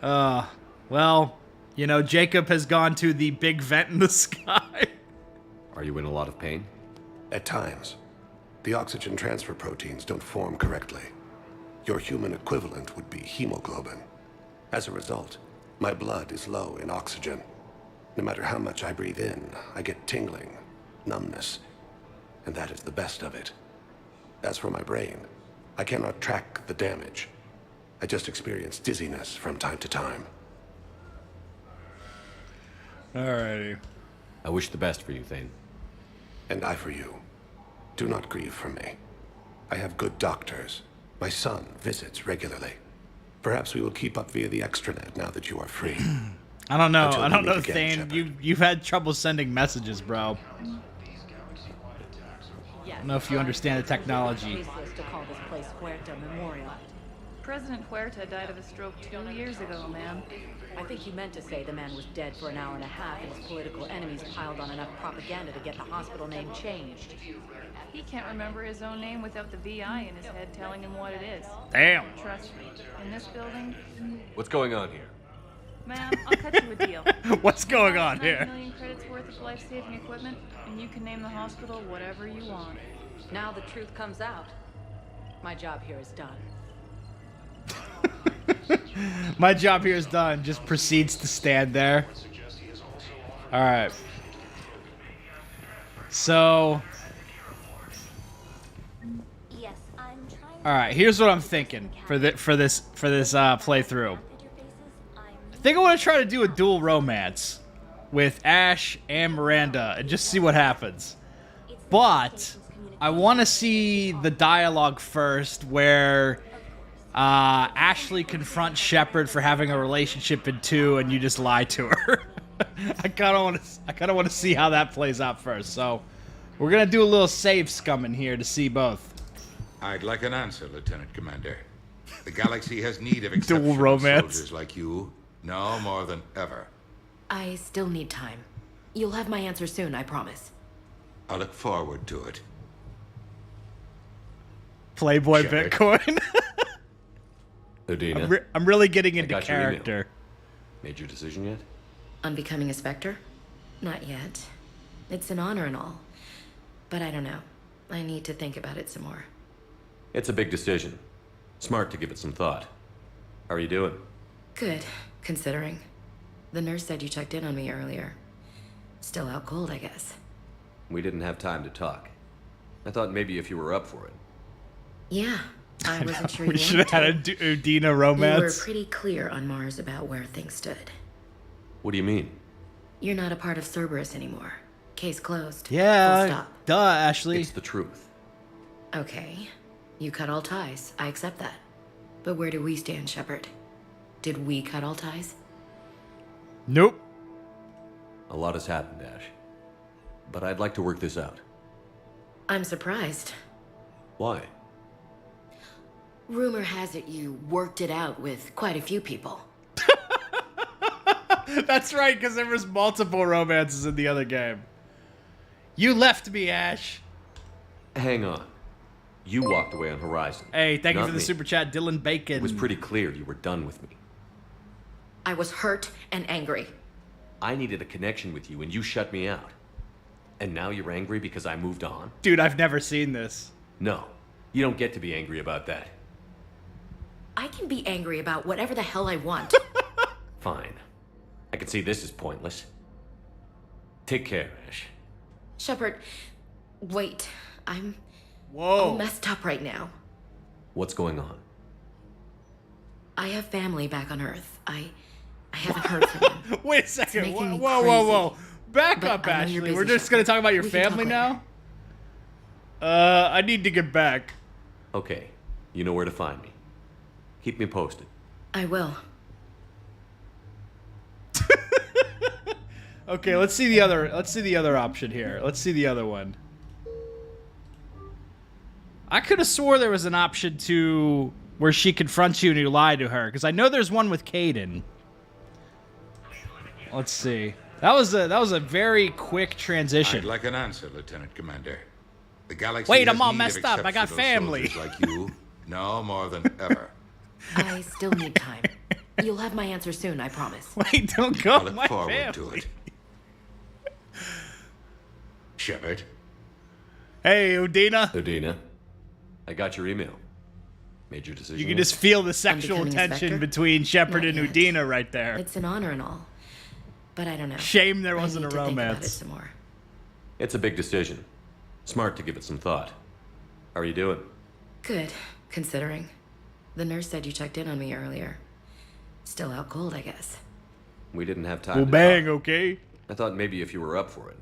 [SPEAKER 1] Well, you know, Jacob has gone to the big vent in the sky.
[SPEAKER 5] Are you in a lot of pain?
[SPEAKER 18] At times. The oxygen transfer proteins don't form correctly. Your human equivalent would be hemoglobin. As a result, my blood is low in oxygen. No matter how much I breathe in, I get tingling, numbness, and that is the best of it. As for my brain, I cannot track the damage. I just experience dizziness from time to time.
[SPEAKER 1] Alrighty.
[SPEAKER 5] I wish the best for you, Thane.
[SPEAKER 18] And I for you. Do not grieve for me. I have good doctors. My son visits regularly. Perhaps we will keep up via the extranet now that you are free.
[SPEAKER 1] I don't know.
[SPEAKER 18] Until
[SPEAKER 1] I
[SPEAKER 18] we
[SPEAKER 1] don't
[SPEAKER 18] meet
[SPEAKER 1] know,
[SPEAKER 18] again,
[SPEAKER 1] Thane. You've had trouble sending messages, bro. I don't know if you understand the technology.
[SPEAKER 17] To call this place Huerta Memorial.
[SPEAKER 19] President Huerta died of a stroke 2 years ago, ma'am.
[SPEAKER 17] I think you meant to say the man was dead for an hour and a half and his political enemies piled on enough propaganda to get the hospital name changed.
[SPEAKER 19] He can't remember his own name without the VI in his head telling him what it is.
[SPEAKER 1] Damn.
[SPEAKER 19] Trust me, in this building...
[SPEAKER 5] What's going on here?
[SPEAKER 19] Ma'am, I'll cut you a deal.
[SPEAKER 1] What's going on
[SPEAKER 19] 9
[SPEAKER 1] here?
[SPEAKER 19] million credits worth of life-saving equipment, and you can name the hospital whatever you want.
[SPEAKER 17] Now the truth comes out. My job here is done.
[SPEAKER 1] My job here is done. Just proceeds to stand there. Alright. So... Alright, here's what I'm thinking for this playthrough. I think I want to try to do a dual romance with Ash and Miranda and just see what happens. But I want to see the dialogue first where Ashley confronts Shepard for having a relationship in 2 and you just lie to her. I kind of want to see how that plays out first. So we're going to do a little save scumming here to see both.
[SPEAKER 20] I'd like an answer, Lieutenant Commander. The galaxy has need of exceptional soldiers like you, now more than ever.
[SPEAKER 17] I still need time. You'll have my answer soon, I promise.
[SPEAKER 20] I look forward to it.
[SPEAKER 1] Playboy
[SPEAKER 20] Shepard.
[SPEAKER 1] Bitcoin.
[SPEAKER 5] Udina,
[SPEAKER 1] I'm really getting into
[SPEAKER 5] I got your email.
[SPEAKER 1] character.
[SPEAKER 5] Made your decision yet?
[SPEAKER 17] On becoming a Spectre? Not yet. It's an honor and all. But I don't know. I need to think about it some more.
[SPEAKER 5] It's a big decision. Smart to give it some thought. How are you doing?
[SPEAKER 17] Good, considering. The nurse said you checked in on me earlier. Still out cold, I guess.
[SPEAKER 5] We didn't have time to talk. I thought maybe if you were up for it.
[SPEAKER 17] Yeah, I wasn't sure you
[SPEAKER 1] We should have had a Udina romance.
[SPEAKER 17] You were pretty clear on Mars about where things stood.
[SPEAKER 5] What do you mean?
[SPEAKER 17] You're not a part of Cerberus anymore. Case closed. Full
[SPEAKER 1] Yeah,
[SPEAKER 17] stop.
[SPEAKER 1] duh, Ashley.
[SPEAKER 5] It's the truth.
[SPEAKER 17] Okay. You cut all ties. I accept that. But where do we stand, Shepard? Did we cut all ties?
[SPEAKER 1] Nope.
[SPEAKER 5] A lot has happened, Ash. But I'd like to work this out.
[SPEAKER 17] I'm surprised.
[SPEAKER 5] Why?
[SPEAKER 17] Rumor has it you worked it out with quite a few people.
[SPEAKER 1] That's right, because there was multiple romances in the other game. You left me, Ash.
[SPEAKER 5] Hang on. You walked away on Horizon.
[SPEAKER 1] Hey, thank you
[SPEAKER 5] not
[SPEAKER 1] for the
[SPEAKER 5] me.
[SPEAKER 1] super chat, Dylan Bacon.
[SPEAKER 5] It was pretty clear you were done with me.
[SPEAKER 17] I was hurt and angry.
[SPEAKER 5] I needed a connection with you and you shut me out. And now you're angry because I moved on?
[SPEAKER 1] Dude, I've never seen this.
[SPEAKER 5] No, you don't get to be angry about that.
[SPEAKER 17] I can be angry about whatever the hell I want.
[SPEAKER 5] Fine. I can see this is pointless. Take care, Ash.
[SPEAKER 17] Shepard, wait. I'm
[SPEAKER 1] Whoa.
[SPEAKER 17] all messed up right now.
[SPEAKER 5] What's going on?
[SPEAKER 17] I have family back on Earth. I haven't heard from them.
[SPEAKER 1] Wait a
[SPEAKER 17] It's
[SPEAKER 1] second.
[SPEAKER 17] making me
[SPEAKER 1] Whoa,
[SPEAKER 17] crazy.
[SPEAKER 1] whoa, whoa. Back
[SPEAKER 17] But
[SPEAKER 1] up,
[SPEAKER 17] I know you're
[SPEAKER 1] Ashley. We're
[SPEAKER 17] busy,
[SPEAKER 1] just going to talk about your
[SPEAKER 17] We can talk
[SPEAKER 1] family
[SPEAKER 17] later.
[SPEAKER 1] now? I need to get back.
[SPEAKER 5] Okay, you know where to find me. Keep me posted.
[SPEAKER 17] I will.
[SPEAKER 1] Okay, let's see the other option here. Let's see the other one. I could have swore there was an option to where she confronts you and you lie to her, because I know there's one with Kaidan. Let's see. That was a very quick transition.
[SPEAKER 20] I'd like an answer, Lieutenant Commander. The galaxy
[SPEAKER 1] Wait,
[SPEAKER 20] has
[SPEAKER 1] I'm all
[SPEAKER 20] need
[SPEAKER 1] messed
[SPEAKER 20] of
[SPEAKER 1] up. I got
[SPEAKER 20] exceptional
[SPEAKER 1] family.
[SPEAKER 20] soldiers like you, now more than ever.
[SPEAKER 17] I still need time. You'll have my answer soon, I promise.
[SPEAKER 1] Wait, don't go.
[SPEAKER 20] I look
[SPEAKER 1] my
[SPEAKER 20] forward
[SPEAKER 1] family.
[SPEAKER 20] to it. Shepard.
[SPEAKER 1] Hey, Udina.
[SPEAKER 5] Udina, I got your email. Made your decision
[SPEAKER 1] You can
[SPEAKER 5] yet?
[SPEAKER 1] just feel the sexual
[SPEAKER 17] becoming a
[SPEAKER 1] tension
[SPEAKER 17] Spectre?
[SPEAKER 1] between Shepard
[SPEAKER 17] Not
[SPEAKER 1] and
[SPEAKER 17] yet.
[SPEAKER 1] Udina right there.
[SPEAKER 17] It's an honor and all. But I don't know.
[SPEAKER 1] Shame there
[SPEAKER 17] I
[SPEAKER 1] wasn't
[SPEAKER 17] need
[SPEAKER 1] a
[SPEAKER 17] to think about it
[SPEAKER 1] romance.
[SPEAKER 17] some more.
[SPEAKER 5] It's a big decision. Smart to give it some thought. How are you doing?
[SPEAKER 17] Good, considering. The nurse said you checked in on me earlier. Still out cold, I guess.
[SPEAKER 5] We didn't have time
[SPEAKER 1] Well,
[SPEAKER 5] to
[SPEAKER 1] bang,
[SPEAKER 5] talk.
[SPEAKER 1] okay?
[SPEAKER 5] I thought maybe if you were up for it.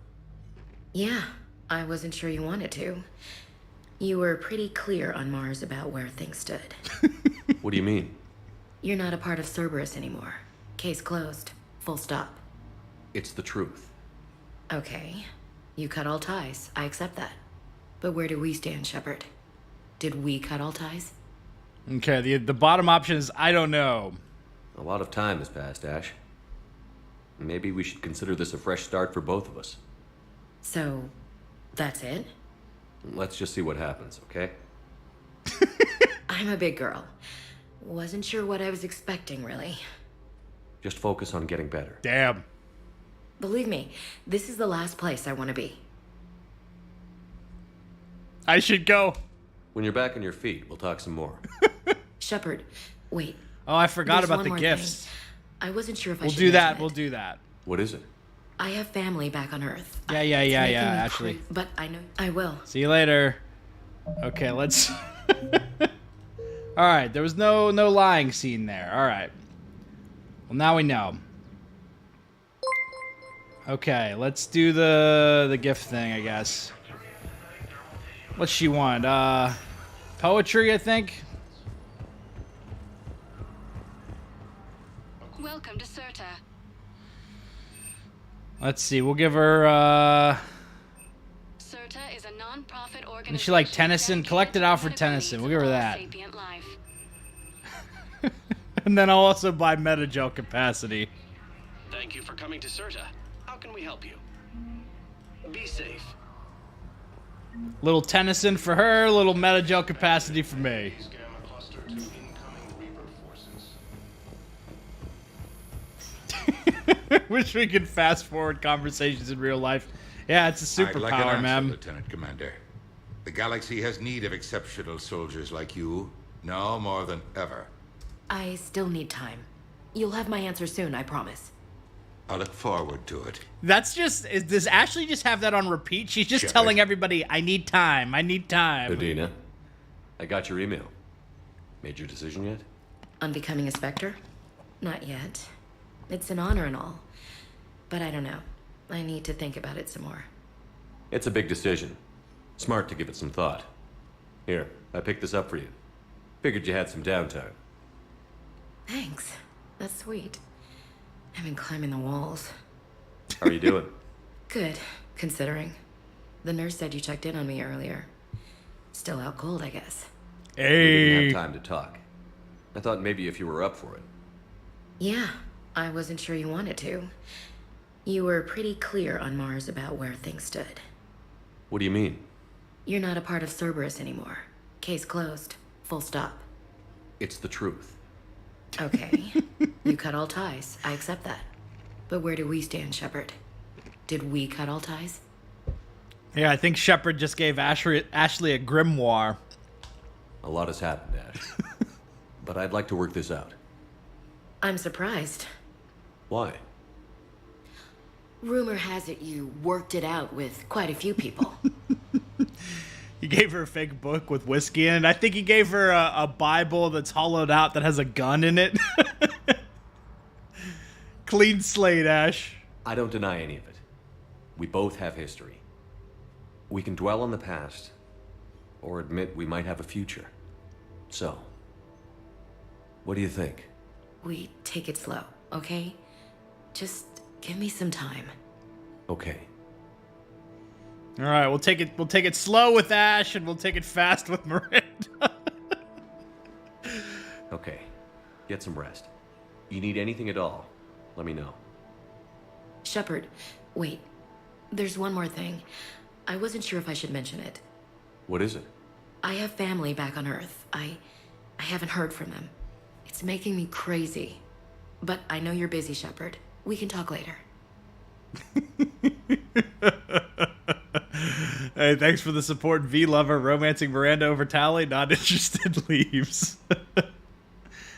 [SPEAKER 17] Yeah, I wasn't sure you wanted to. You were pretty clear on Mars about where things stood.
[SPEAKER 5] What do you mean?
[SPEAKER 17] You're not a part of Cerberus anymore. Case closed. Full stop.
[SPEAKER 5] It's the truth.
[SPEAKER 17] Okay. You cut all ties. I accept that. But where do we stand, Shepard? Did we cut all ties?
[SPEAKER 1] Okay, the bottom option is I don't know.
[SPEAKER 5] A lot of time has passed, Ash. Maybe we should consider this a fresh start for both of us.
[SPEAKER 17] So, that's it?
[SPEAKER 5] Let's just see what happens, okay?
[SPEAKER 17] I'm a big girl. Wasn't sure what I was expecting, really.
[SPEAKER 5] Just focus on getting better.
[SPEAKER 1] Damn.
[SPEAKER 17] Believe me, this is the last place I want to be.
[SPEAKER 1] I should go.
[SPEAKER 5] When you're back on your feet, we'll talk some more.
[SPEAKER 17] Shepard, wait.
[SPEAKER 1] Oh, I forgot
[SPEAKER 17] There's
[SPEAKER 1] about
[SPEAKER 17] one
[SPEAKER 1] the
[SPEAKER 17] more
[SPEAKER 1] gifts.
[SPEAKER 17] thing. I wasn't sure if I
[SPEAKER 1] We'll
[SPEAKER 17] should
[SPEAKER 1] do that.
[SPEAKER 17] mention
[SPEAKER 1] We'll
[SPEAKER 17] it.
[SPEAKER 1] do that.
[SPEAKER 5] What is it?
[SPEAKER 17] I have family back on Earth.
[SPEAKER 1] Yeah,
[SPEAKER 17] It's making me
[SPEAKER 1] Ashley.
[SPEAKER 17] But I know I will.
[SPEAKER 1] See you later. Okay, let's... Alright, there was no lying scene there. Alright. Well, now we know. Okay, let's do the gift thing, I guess. What's she want? Poetry, I think?
[SPEAKER 11] Welcome to Serta.
[SPEAKER 1] Let's see, we'll give her,
[SPEAKER 11] Serta is a non-profit organization.
[SPEAKER 1] and she like Tennyson? Collect it out for Tennyson. We'll give her that. And then I'll also buy Metagel capacity.
[SPEAKER 21] Thank you for coming to Serta. How can we help you? Be safe.
[SPEAKER 1] Little Tennyson for her, little Metagel capacity for me. Wish we could fast forward conversations in real life. Yeah, it's a
[SPEAKER 20] I'd like an
[SPEAKER 1] superpower,
[SPEAKER 20] answer,
[SPEAKER 1] man.
[SPEAKER 20] Lieutenant Commander. The galaxy has need of exceptional soldiers like you, now more than ever.
[SPEAKER 17] I still need time. You'll have my answer soon, I promise.
[SPEAKER 20] I look forward to it.
[SPEAKER 1] That's just... Does Ashley just have that on repeat? She's just
[SPEAKER 20] Shepard.
[SPEAKER 1] telling everybody, I need time, I need time.
[SPEAKER 5] Udina, I got your email. Made your decision yet?
[SPEAKER 17] On becoming a Spectre? Not yet. It's an honor and all. But I don't know. I need to think about it some more.
[SPEAKER 5] It's a big decision. Smart to give it some thought. Here, I picked this up for you. Figured you had some downtime.
[SPEAKER 17] Thanks. That's sweet. I've been climbing the walls.
[SPEAKER 5] How are you doing?
[SPEAKER 17] Good, considering. The nurse said you checked in on me earlier. Still out cold, I guess.
[SPEAKER 5] We didn't have time to talk. I thought maybe if you were up for it.
[SPEAKER 17] Yeah, I wasn't sure you wanted to. You were pretty clear on Mars about where things stood.
[SPEAKER 5] What do you mean?
[SPEAKER 17] You're not a part of Cerberus anymore. Case closed. Full stop.
[SPEAKER 5] It's the truth.
[SPEAKER 17] Okay. You cut all ties. I accept that. But where do we stand, Shepard? Did we cut all ties?
[SPEAKER 1] Yeah, I think Shepard just gave Ashley a grimoire.
[SPEAKER 5] A lot has happened, Ash. But I'd like to work this out.
[SPEAKER 17] I'm surprised.
[SPEAKER 5] Why?
[SPEAKER 17] Rumor has it you worked it out with quite a few people.
[SPEAKER 1] He gave her a fake book with whiskey in it. I think he gave her a Bible that's hollowed out that has a gun in it. Clean slate, Ash.
[SPEAKER 5] I don't deny any of it. We both have history. We can dwell on the past, or admit we might have a future. So, what do you think?
[SPEAKER 17] We take it slow, okay? Just give me some time.
[SPEAKER 5] Okay.
[SPEAKER 1] All right, we'll take it slow with Ash, and we'll take it fast with Miranda.
[SPEAKER 5] Okay. Get some rest. You need anything at all, let me know.
[SPEAKER 17] Shepard, wait. There's one more thing. I wasn't sure if I should mention it.
[SPEAKER 5] What is it?
[SPEAKER 17] I have family back on Earth. I haven't heard from them. It's making me crazy. But I know you're busy, Shepard. We can talk later.
[SPEAKER 1] Hey, thanks for the support, V-Lover. Romancing Miranda over Tally. Not interested, leaves.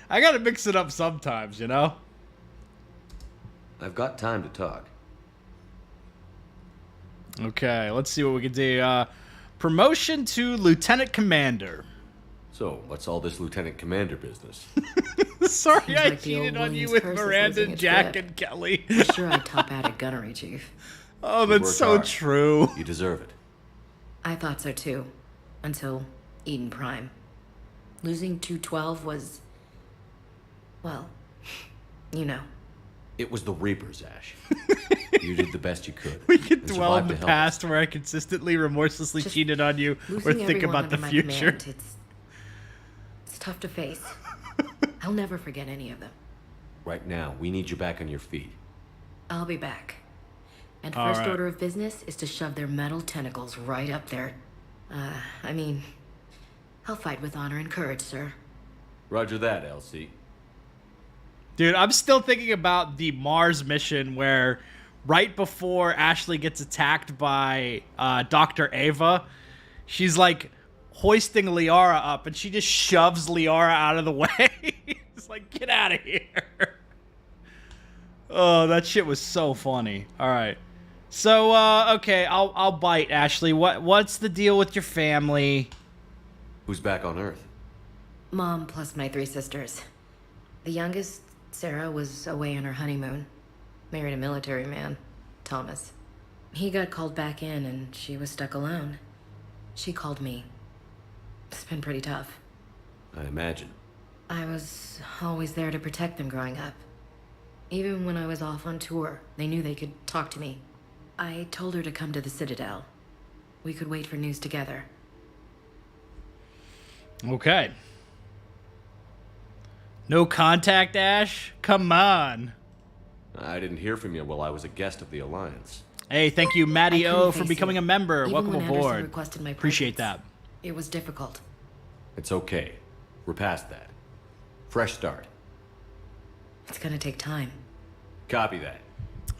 [SPEAKER 1] I gotta mix it up sometimes, you know?
[SPEAKER 5] I've got time to talk.
[SPEAKER 1] Okay, let's see what we can do. Promotion to Lieutenant Commander.
[SPEAKER 5] So, what's all this Lieutenant Commander business?
[SPEAKER 1] Sorry,
[SPEAKER 17] Seems
[SPEAKER 1] I
[SPEAKER 17] like the
[SPEAKER 1] cheated
[SPEAKER 17] old
[SPEAKER 1] on you
[SPEAKER 17] Williams
[SPEAKER 1] with
[SPEAKER 17] curse is
[SPEAKER 1] Miranda,
[SPEAKER 17] losing its
[SPEAKER 1] Jack,
[SPEAKER 17] grip.
[SPEAKER 1] and Kelly.
[SPEAKER 17] I'm sure I'd top out at gunnery, Chief.
[SPEAKER 1] Oh,
[SPEAKER 5] You
[SPEAKER 1] that's
[SPEAKER 5] worked
[SPEAKER 1] so
[SPEAKER 5] hard.
[SPEAKER 1] true.
[SPEAKER 5] You deserve it.
[SPEAKER 17] I thought so too. Until Eden Prime. Losing 212 was... well, you know.
[SPEAKER 5] It was the Reapers, Ash. You did the best you could.
[SPEAKER 1] We could
[SPEAKER 5] and
[SPEAKER 1] dwell in
[SPEAKER 5] survived
[SPEAKER 1] the
[SPEAKER 5] to help
[SPEAKER 1] past where I consistently, remorselessly
[SPEAKER 17] Just
[SPEAKER 1] cheated on you, or
[SPEAKER 17] losing
[SPEAKER 1] think
[SPEAKER 17] everyone
[SPEAKER 1] about the
[SPEAKER 17] under my
[SPEAKER 1] future.
[SPEAKER 17] command, it's tough to face. I'll never forget any of them.
[SPEAKER 5] Right now, we need you back on your feet.
[SPEAKER 17] I'll be back. And
[SPEAKER 1] All
[SPEAKER 17] first
[SPEAKER 1] right.
[SPEAKER 17] order of business is to shove their metal tentacles right up there. I mean, I'll fight with honor and courage, sir.
[SPEAKER 5] Roger that, LC.
[SPEAKER 1] Dude, I'm still thinking about the Mars mission where right before Ashley gets attacked by Dr. Ava, she's like hoisting Liara up and she just shoves Liara out of the way. It's like, get out of here. Oh, that shit was so funny. All right. So, okay, I'll bite, Ashley. What's the deal with your family?
[SPEAKER 5] Who's back on Earth?
[SPEAKER 17] Mom plus my 3 sisters. The youngest Sarah was away on her honeymoon. Married a military man, Thomas. He got called back in and she was stuck alone. She called me. It's been pretty tough.
[SPEAKER 5] I imagine.
[SPEAKER 17] I was always there to protect them growing up. Even when I was off on tour, they knew they could talk to me. I told her to come to the Citadel. We could wait for news together.
[SPEAKER 1] Okay. No contact, Ash? Come on.
[SPEAKER 5] I didn't hear from you while I was a guest of the Alliance.
[SPEAKER 1] Hey, thank you, Matty O, for becoming a member.
[SPEAKER 17] Even
[SPEAKER 1] Welcome
[SPEAKER 17] when Anderson
[SPEAKER 1] aboard.
[SPEAKER 17] requested my
[SPEAKER 1] Appreciate
[SPEAKER 17] presence,
[SPEAKER 1] that.
[SPEAKER 17] It was difficult.
[SPEAKER 5] It's okay. We're past that. Fresh start.
[SPEAKER 17] It's gonna take time.
[SPEAKER 5] Copy that.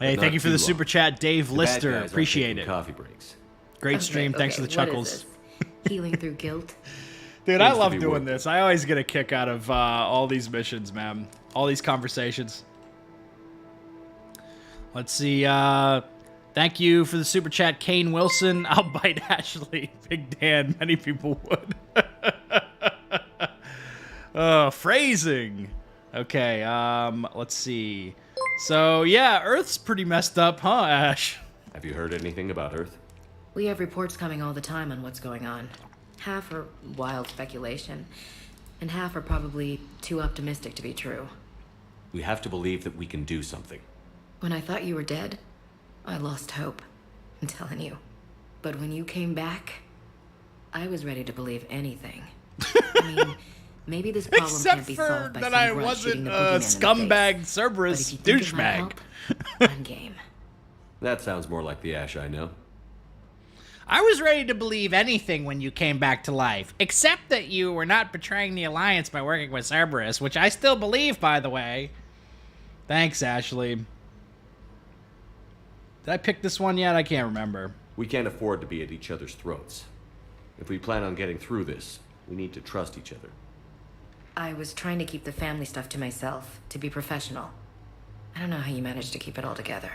[SPEAKER 1] Hey,
[SPEAKER 5] But
[SPEAKER 1] thank
[SPEAKER 5] not
[SPEAKER 1] you for
[SPEAKER 5] too
[SPEAKER 1] the
[SPEAKER 5] long.
[SPEAKER 1] super chat, Dave
[SPEAKER 5] The bad
[SPEAKER 1] Lister.
[SPEAKER 5] guys aren't
[SPEAKER 1] Appreciate
[SPEAKER 5] taking
[SPEAKER 1] it.
[SPEAKER 5] Coffee breaks.
[SPEAKER 1] Great stream. Thanks for the
[SPEAKER 17] What is
[SPEAKER 1] chuckles.
[SPEAKER 17] this? Healing through guilt?
[SPEAKER 1] Dude, I
[SPEAKER 5] Seems to
[SPEAKER 1] love
[SPEAKER 5] be
[SPEAKER 1] doing
[SPEAKER 5] working.
[SPEAKER 1] this. I always get a kick out of all these missions, man. All these conversations. Let's see. Thank you for the super chat, Kane Wilson. I'll bite Ashley. Big Dan. Many people would. Phrasing. Okay, let's see. So, yeah, Earth's pretty messed up, huh, Ash?
[SPEAKER 5] Have you heard anything about Earth?
[SPEAKER 17] We have reports coming all the time on what's going on. Half are wild speculation, and half are probably too optimistic to be true.
[SPEAKER 5] We have to believe that we can do something.
[SPEAKER 17] When I thought you were dead, I lost hope. I'm telling you. But when you came back, I was ready to believe anything. I mean, maybe this problem
[SPEAKER 1] Except
[SPEAKER 17] can't be
[SPEAKER 1] for
[SPEAKER 17] solved by
[SPEAKER 1] that
[SPEAKER 17] some
[SPEAKER 1] I
[SPEAKER 17] grunt shooting
[SPEAKER 1] wasn't
[SPEAKER 17] the
[SPEAKER 1] a
[SPEAKER 17] boogeyman in the
[SPEAKER 1] scumbag
[SPEAKER 17] face.
[SPEAKER 1] Cerberus
[SPEAKER 17] But if you think it might
[SPEAKER 1] douchebag.
[SPEAKER 17] help, I'm game.
[SPEAKER 5] That sounds more like the Ash I know.
[SPEAKER 1] I was ready to believe anything when you came back to life, except that you were not betraying the Alliance by working with Cerberus, which I still believe, by the way. Thanks, Ashley. Did I pick this one yet? I can't remember.
[SPEAKER 5] We can't afford to be at each other's throats. If we plan on getting through this, we need to trust each other.
[SPEAKER 17] I was trying to keep the family stuff to myself, to be professional. I don't know how you managed to keep it all together.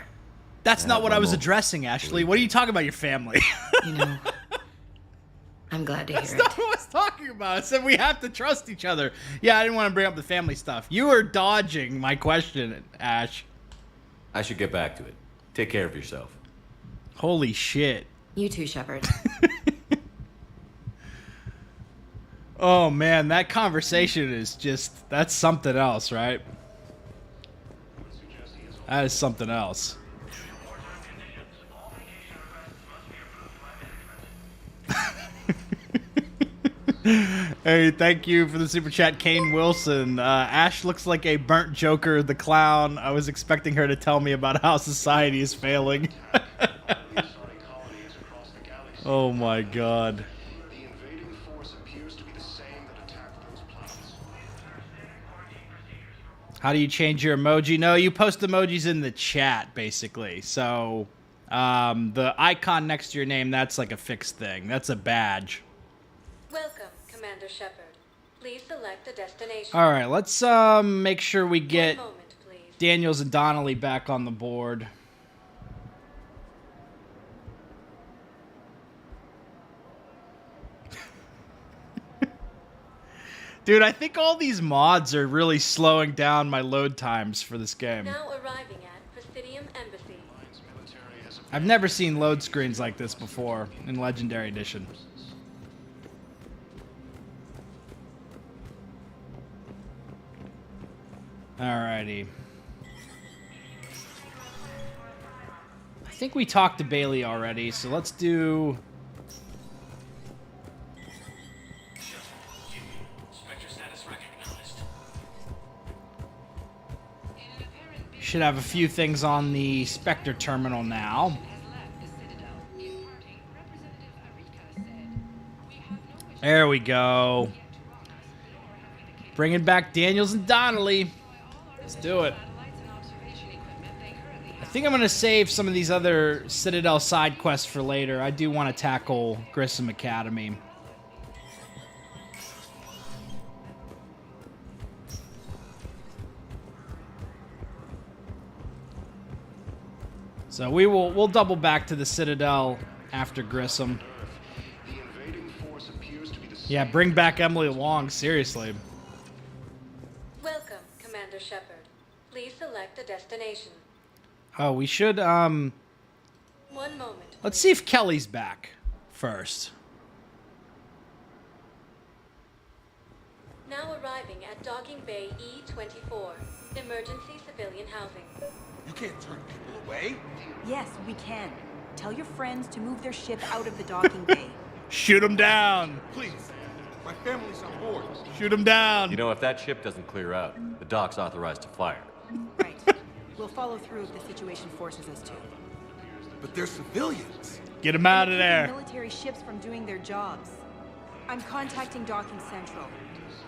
[SPEAKER 1] That's not what I was addressing, Ashley. What are you talking about, your family?
[SPEAKER 17] You know, I'm glad to hear
[SPEAKER 1] That's
[SPEAKER 17] it.
[SPEAKER 1] not what I was talking about. I said we have to trust each other. Yeah, I didn't want to bring up the family stuff. You were dodging my question, Ash.
[SPEAKER 5] I should get back to it. Take care of yourself.
[SPEAKER 1] Holy shit.
[SPEAKER 17] You too, Shepard.
[SPEAKER 1] Oh, man, that conversation is just... That's something else, right? That is something else. Hey, thank you for the super chat, Kane Wilson. Ash looks like a burnt Joker the clown. I was expecting her to tell me about how society is failing. Oh my god. How do you change your emoji? No, you post emojis in the chat, basically. So, the icon next to your name, that's like a fixed thing. That's a badge.
[SPEAKER 16] Welcome, Commander Shepard. Please select a destination.
[SPEAKER 1] All right, let's make sure we get
[SPEAKER 16] One moment, please.
[SPEAKER 1] Daniels and Donnelly back on the board. Dude, I think all these mods are really slowing down my load times for this game.
[SPEAKER 16] Now arriving at Presidium Embassy.
[SPEAKER 1] I've never seen load screens like this before in Legendary Edition. Alrighty. I think we talked to Bailey already, so let's do... Should have a few things on the Spectre terminal now. There we go. Bringing back Daniels and Donnelly. Let's do it. I think I'm going to save some of these other Citadel side quests for later. I do want to tackle Grissom Academy. So we'll double back to the Citadel after Grissom. Yeah, bring back Emily Long, seriously.
[SPEAKER 16] Welcome, Commander Shepard. Please select a destination.
[SPEAKER 1] Oh, we should,
[SPEAKER 16] 1 moment.
[SPEAKER 1] let's see if Kelly's back first.
[SPEAKER 16] Now arriving at Docking Bay E24. Emergency civilian housing.
[SPEAKER 2] You can't turn people away.
[SPEAKER 22] Yes, we can. Tell your friends to move their ship out of the docking bay.
[SPEAKER 1] Shoot him down.
[SPEAKER 2] Please. My family's on board.
[SPEAKER 1] Shoot him down.
[SPEAKER 5] You know, if that ship doesn't clear out, the dock's authorized to fire.
[SPEAKER 22] Right. We'll follow through if the situation forces us to.
[SPEAKER 2] But they're civilians.
[SPEAKER 1] Get him out of there.
[SPEAKER 22] Military ships from doing their jobs. I'm contacting Docking Central.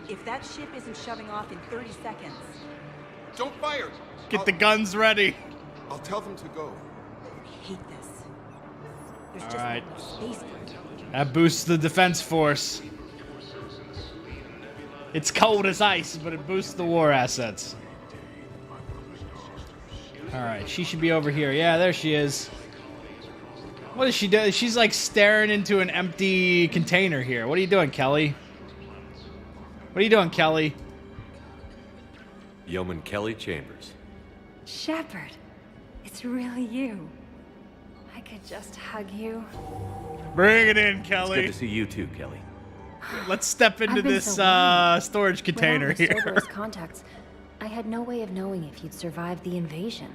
[SPEAKER 22] If that ship isn't shoving off in 30 seconds...
[SPEAKER 2] Don't fire!
[SPEAKER 1] Get the guns ready.
[SPEAKER 2] I'll tell them to go.
[SPEAKER 22] I hate this. There's
[SPEAKER 1] All
[SPEAKER 22] just
[SPEAKER 1] right.
[SPEAKER 22] no space for it.
[SPEAKER 1] That boosts the defense force. It's cold as ice, but it boosts the war assets. All right, she should be over here. Yeah, there she is. What is she doing? She's like staring into an empty container here. What are you doing, Kelly? What are you doing, Kelly?
[SPEAKER 5] Yeoman Kelly Chambers.
[SPEAKER 23] Shepard, it's really you. I could just hug you.
[SPEAKER 1] Bring it in, Kelly.
[SPEAKER 5] It's good to see you too, Kelly.
[SPEAKER 1] Let's step into this storage container
[SPEAKER 23] Without
[SPEAKER 1] here.
[SPEAKER 23] Cerberus contacts, I had no way of knowing if you'd survive the invasion.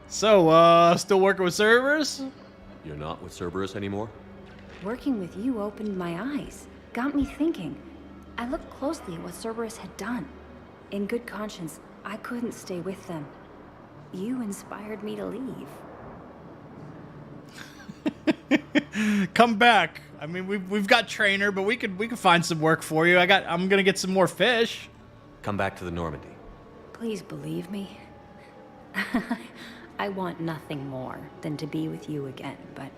[SPEAKER 1] So, still working with servers?
[SPEAKER 5] You're not with Cerberus anymore?
[SPEAKER 23] Working with you opened my eyes, got me thinking. I looked closely at what Cerberus had done. In good conscience, I couldn't stay with them. You inspired me to leave.
[SPEAKER 1] Come back. I mean, we've got trainer, but we could find some work for you. I'm gonna get some more fish.
[SPEAKER 5] Come back to the Normandy.
[SPEAKER 23] Please believe me. I want nothing more than to be with you again, but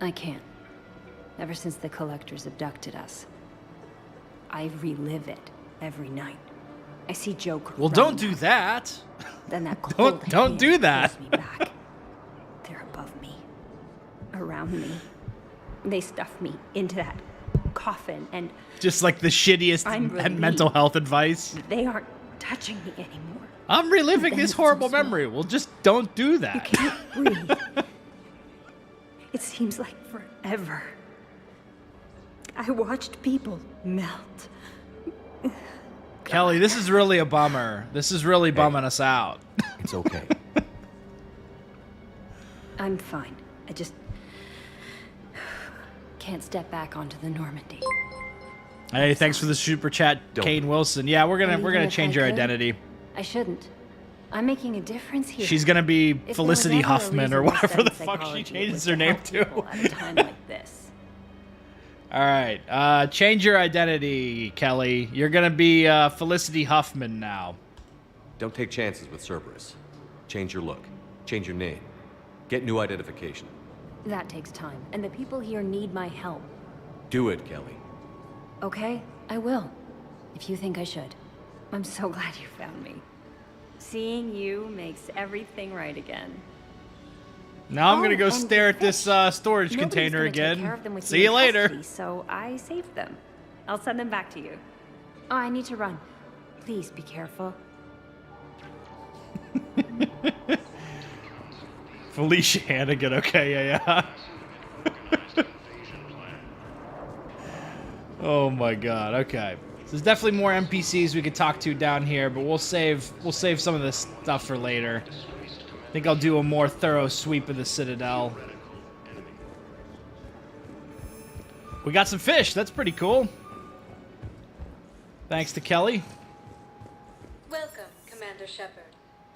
[SPEAKER 23] I can't. Ever since the Collectors abducted us, I relive it every night. I see Joker.
[SPEAKER 1] Well, don't do that.
[SPEAKER 23] Then that cold
[SPEAKER 1] don't do that.
[SPEAKER 23] pulls me back. They're above me, around me. They stuff me into that coffin, and
[SPEAKER 1] Just like the shittiest mental health advice.
[SPEAKER 23] they aren't touching me anymore.
[SPEAKER 1] I'm reliving
[SPEAKER 23] Then
[SPEAKER 1] this
[SPEAKER 23] it's so
[SPEAKER 1] horrible
[SPEAKER 23] small.
[SPEAKER 1] memory. Well, just don't do that.
[SPEAKER 23] You can't breathe. It seems like forever. I watched people melt.
[SPEAKER 1] Kelly, this is really a bummer. This is really bumming us out.
[SPEAKER 5] It's okay.
[SPEAKER 23] I'm fine. I just can't step back onto the Normandy.
[SPEAKER 1] Hey, thanks for the super chat, Kane Wilson. Yeah, we're
[SPEAKER 23] And
[SPEAKER 1] gonna
[SPEAKER 23] even if
[SPEAKER 1] change
[SPEAKER 23] I
[SPEAKER 1] your
[SPEAKER 23] could,
[SPEAKER 1] identity.
[SPEAKER 23] I shouldn't. I'm making a difference here.
[SPEAKER 1] She's gonna be
[SPEAKER 23] If there was
[SPEAKER 1] Felicity
[SPEAKER 23] ever a
[SPEAKER 1] Huffman or
[SPEAKER 23] reason I
[SPEAKER 1] whatever the
[SPEAKER 23] studied
[SPEAKER 1] fuck she
[SPEAKER 23] psychology, it
[SPEAKER 1] changes
[SPEAKER 23] was
[SPEAKER 1] her
[SPEAKER 23] to
[SPEAKER 1] name
[SPEAKER 23] help
[SPEAKER 1] to.
[SPEAKER 23] people at a time like this.
[SPEAKER 1] All right, change your identity, Kelly. You're gonna be Felicity Huffman now.
[SPEAKER 5] Don't take chances with Cerberus. Change your look. Change your name. Get new identification.
[SPEAKER 23] That takes time, and the people here need my help.
[SPEAKER 5] Do it, Kelly.
[SPEAKER 23] Okay, I will. If you think I should. I'm so glad you found me. Seeing you makes everything right again.
[SPEAKER 1] Now I'm gonna go
[SPEAKER 23] and
[SPEAKER 1] stare at this storage
[SPEAKER 23] Nobody's
[SPEAKER 1] container
[SPEAKER 23] gonna take
[SPEAKER 1] again.
[SPEAKER 23] care of them with
[SPEAKER 1] See you
[SPEAKER 23] in
[SPEAKER 1] later.
[SPEAKER 23] custody, so I saved them. I'll send them back to you. Oh, I need to run. Please be careful.
[SPEAKER 1] Felicia Hannigan. Okay, yeah. Oh my god. Okay. So there's definitely more NPCs we could talk to down here, but we'll save some of this stuff for later. I think I'll do a more thorough sweep of the Citadel. We got some fish. That's pretty cool. Thanks to Kelly.
[SPEAKER 16] Welcome, Commander Shepard.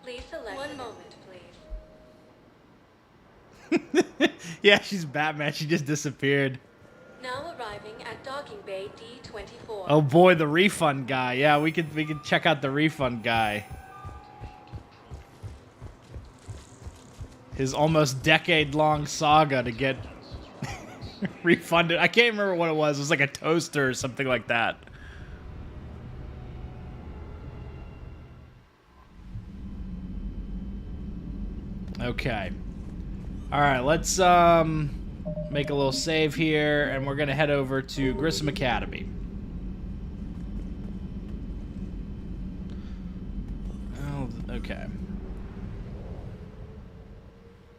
[SPEAKER 16] Please select 1 moment, please.
[SPEAKER 1] Yeah, she's Batman. She just disappeared.
[SPEAKER 16] Now arriving at Docking Bay D24.
[SPEAKER 1] Oh boy, the refund guy. Yeah, we could check out the refund guy. His almost decade-long saga to get refunded. I can't remember what it was. It was like a toaster or something like that. Okay. All right, let's make a little save here, and we're gonna head over to Grissom Academy. Okay.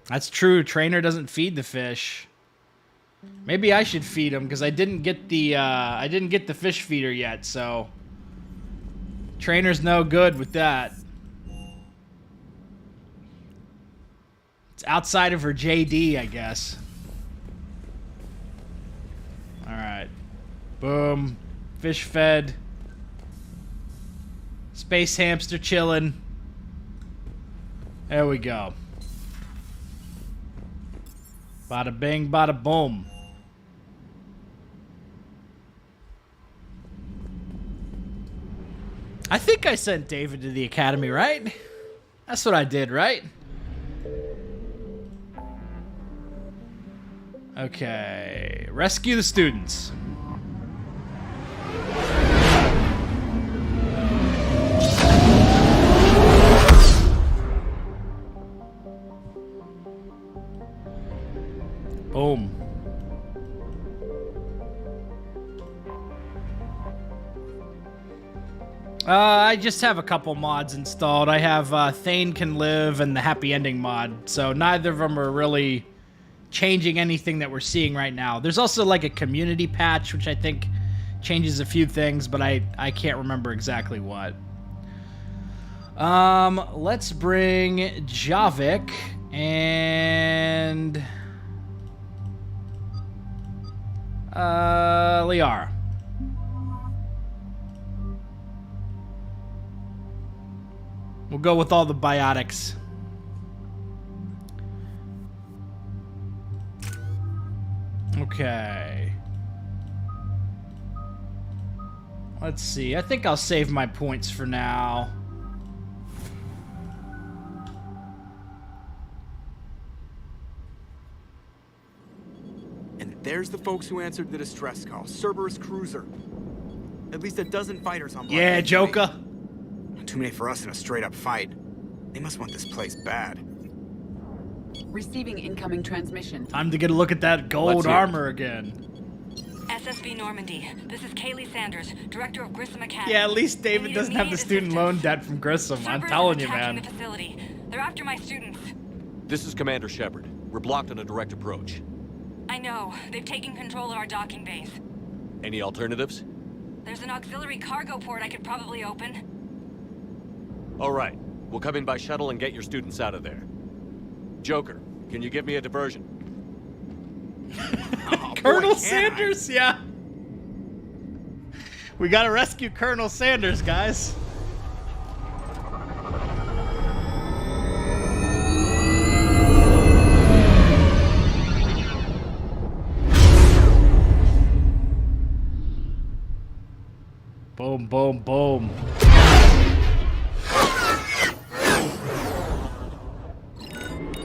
[SPEAKER 1] That's true. Trainer doesn't feed the fish. Maybe I should feed him because I didn't get the fish feeder yet. So Trainer's no good with that. It's outside of her JD, I guess. All right. Boom. Fish fed. Space hamster chilling. There we go. Bada bing, bada boom. I think I sent David to the academy, right? That's what I did, right? Okay. Rescue the students. Boom. I just have a couple mods installed. I have Thane Can Live and the Happy Ending mod, so neither of them are really changing anything that we're seeing right now. There's also like a community patch, which I think changes a few things, but I can't remember exactly what. Let's bring Javik and Liara. We'll go with all the biotics. Okay. Let's see. I think I'll save my points for now.
[SPEAKER 3] And there's the folks who answered the distress call. Cerberus cruiser. At least a dozen fighters on board.
[SPEAKER 1] Yeah, Joker.
[SPEAKER 3] Too many for us in a straight-up fight. They must want this place bad.
[SPEAKER 4] Receiving incoming transmission.
[SPEAKER 1] Time to get a look at that gold armor again.
[SPEAKER 11] SSB Normandy. This is Kaylee Sanders, director of Grissom Academy.
[SPEAKER 1] Yeah, at least David doesn't have the student loan debt from Grissom. I'm telling you, man.
[SPEAKER 11] The facility. They're after my students.
[SPEAKER 5] This is Commander Shepard. We're blocked on a direct approach.
[SPEAKER 11] I know. They've taken control of our docking base.
[SPEAKER 5] Any alternatives?
[SPEAKER 11] There's an auxiliary cargo port I could probably open.
[SPEAKER 5] All right. We'll come in by shuttle and get your students out of there. Joker, can you give me a diversion?
[SPEAKER 1] Colonel Sanders, yeah. We gotta rescue Colonel Sanders, guys. Boom, boom, boom.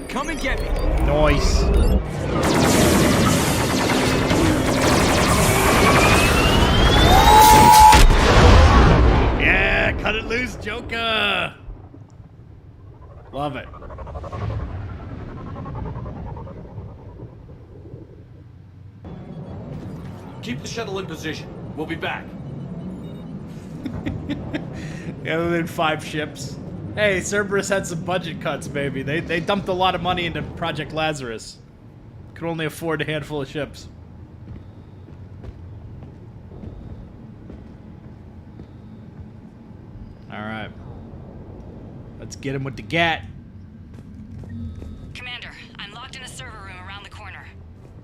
[SPEAKER 3] Come and get me.
[SPEAKER 1] Nice. Yeah, cut it loose, Joker. Love it.
[SPEAKER 5] Keep the shuttle in position. We'll be back.
[SPEAKER 1] Yeah, than 5 ships. Hey, Cerberus had some budget cuts, baby. They dumped a lot of money into Project Lazarus. Could only afford a handful of ships. Alright. Let's get him with the gat.
[SPEAKER 11] Commander, I'm locked in a server room around the corner.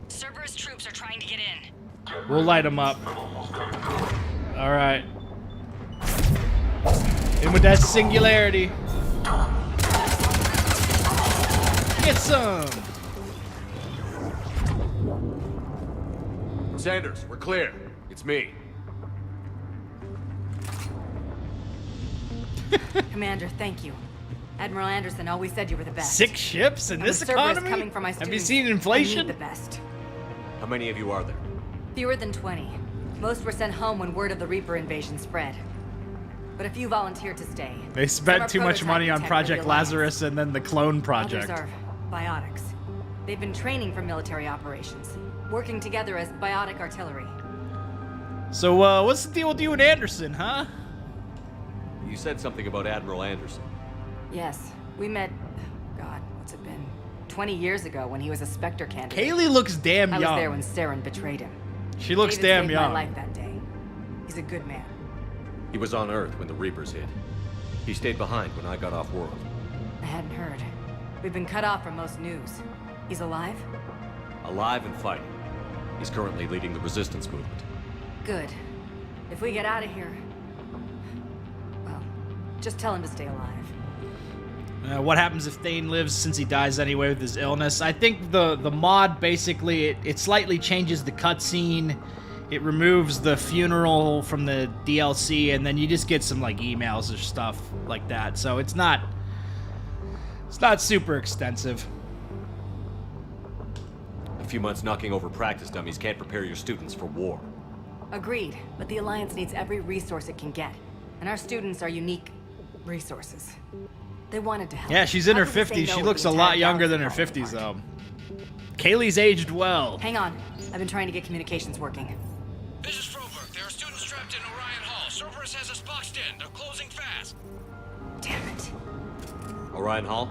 [SPEAKER 11] Cerberus troops are trying to get in.
[SPEAKER 1] We'll light him up. Alright. In with that singularity. Get some!
[SPEAKER 5] Sanders, we're clear. It's me.
[SPEAKER 13] Commander, thank you. Admiral Anderson always said you were the best.
[SPEAKER 1] 6 ships in this economy?
[SPEAKER 13] Coming from my
[SPEAKER 1] Have you
[SPEAKER 13] students,
[SPEAKER 1] seen inflation?
[SPEAKER 13] I need the best.
[SPEAKER 5] How many of you are there?
[SPEAKER 13] Fewer than 20. Most were sent home when word of the Reaper invasion spread. But a few volunteered to stay.
[SPEAKER 1] They spent
[SPEAKER 13] Some are
[SPEAKER 1] too much money on
[SPEAKER 13] prototyping tech for the
[SPEAKER 1] Project
[SPEAKER 13] Alliance.
[SPEAKER 1] Lazarus and then the clone project.
[SPEAKER 13] Others are biotics. They've been training for military operations, working together as biotic artillery.
[SPEAKER 1] So, what's the deal with you and Anderson, huh?
[SPEAKER 5] You said something about Admiral Anderson.
[SPEAKER 13] Yes, we met, God, what's it been? 20 years ago when he was a Spectre candidate.
[SPEAKER 1] Kaylee looks damn young.
[SPEAKER 13] I was there when Saren betrayed him.
[SPEAKER 1] She looks
[SPEAKER 13] David
[SPEAKER 1] damn
[SPEAKER 13] saved
[SPEAKER 1] young.
[SPEAKER 13] my life that day. He's a good man.
[SPEAKER 5] He was on Earth when the Reapers hit. He stayed behind when I got off world.
[SPEAKER 13] I hadn't heard. We've been cut off from most news. He's alive?
[SPEAKER 5] Alive and fighting. He's currently leading the resistance movement.
[SPEAKER 13] Good. If we get out of here... Well, just tell him to stay alive.
[SPEAKER 1] What happens if Thane lives since he dies anyway with his illness? I think the mod basically, it slightly changes the cutscene. It removes the funeral from the DLC, and then you just get some like emails or stuff like that. So it's not super extensive.
[SPEAKER 5] A few months knocking over practice dummies can't prepare your students for war.
[SPEAKER 13] Agreed, but the Alliance needs every resource it can get. And our students are unique resources. They wanted to help.
[SPEAKER 1] Yeah, she's in her
[SPEAKER 13] How could we say
[SPEAKER 1] 50s.
[SPEAKER 13] no
[SPEAKER 1] She
[SPEAKER 13] with
[SPEAKER 1] looks
[SPEAKER 13] the
[SPEAKER 1] a lot
[SPEAKER 13] entire
[SPEAKER 1] younger than her
[SPEAKER 13] galaxy
[SPEAKER 1] 50s, though. Kaylee's aged well.
[SPEAKER 13] Hang on. I've been trying to get communications working.
[SPEAKER 12] This is Froberg. There are students trapped in Orion Hall. Cerberus has us boxed in. They're closing fast.
[SPEAKER 13] Damn it.
[SPEAKER 5] Orion Hall?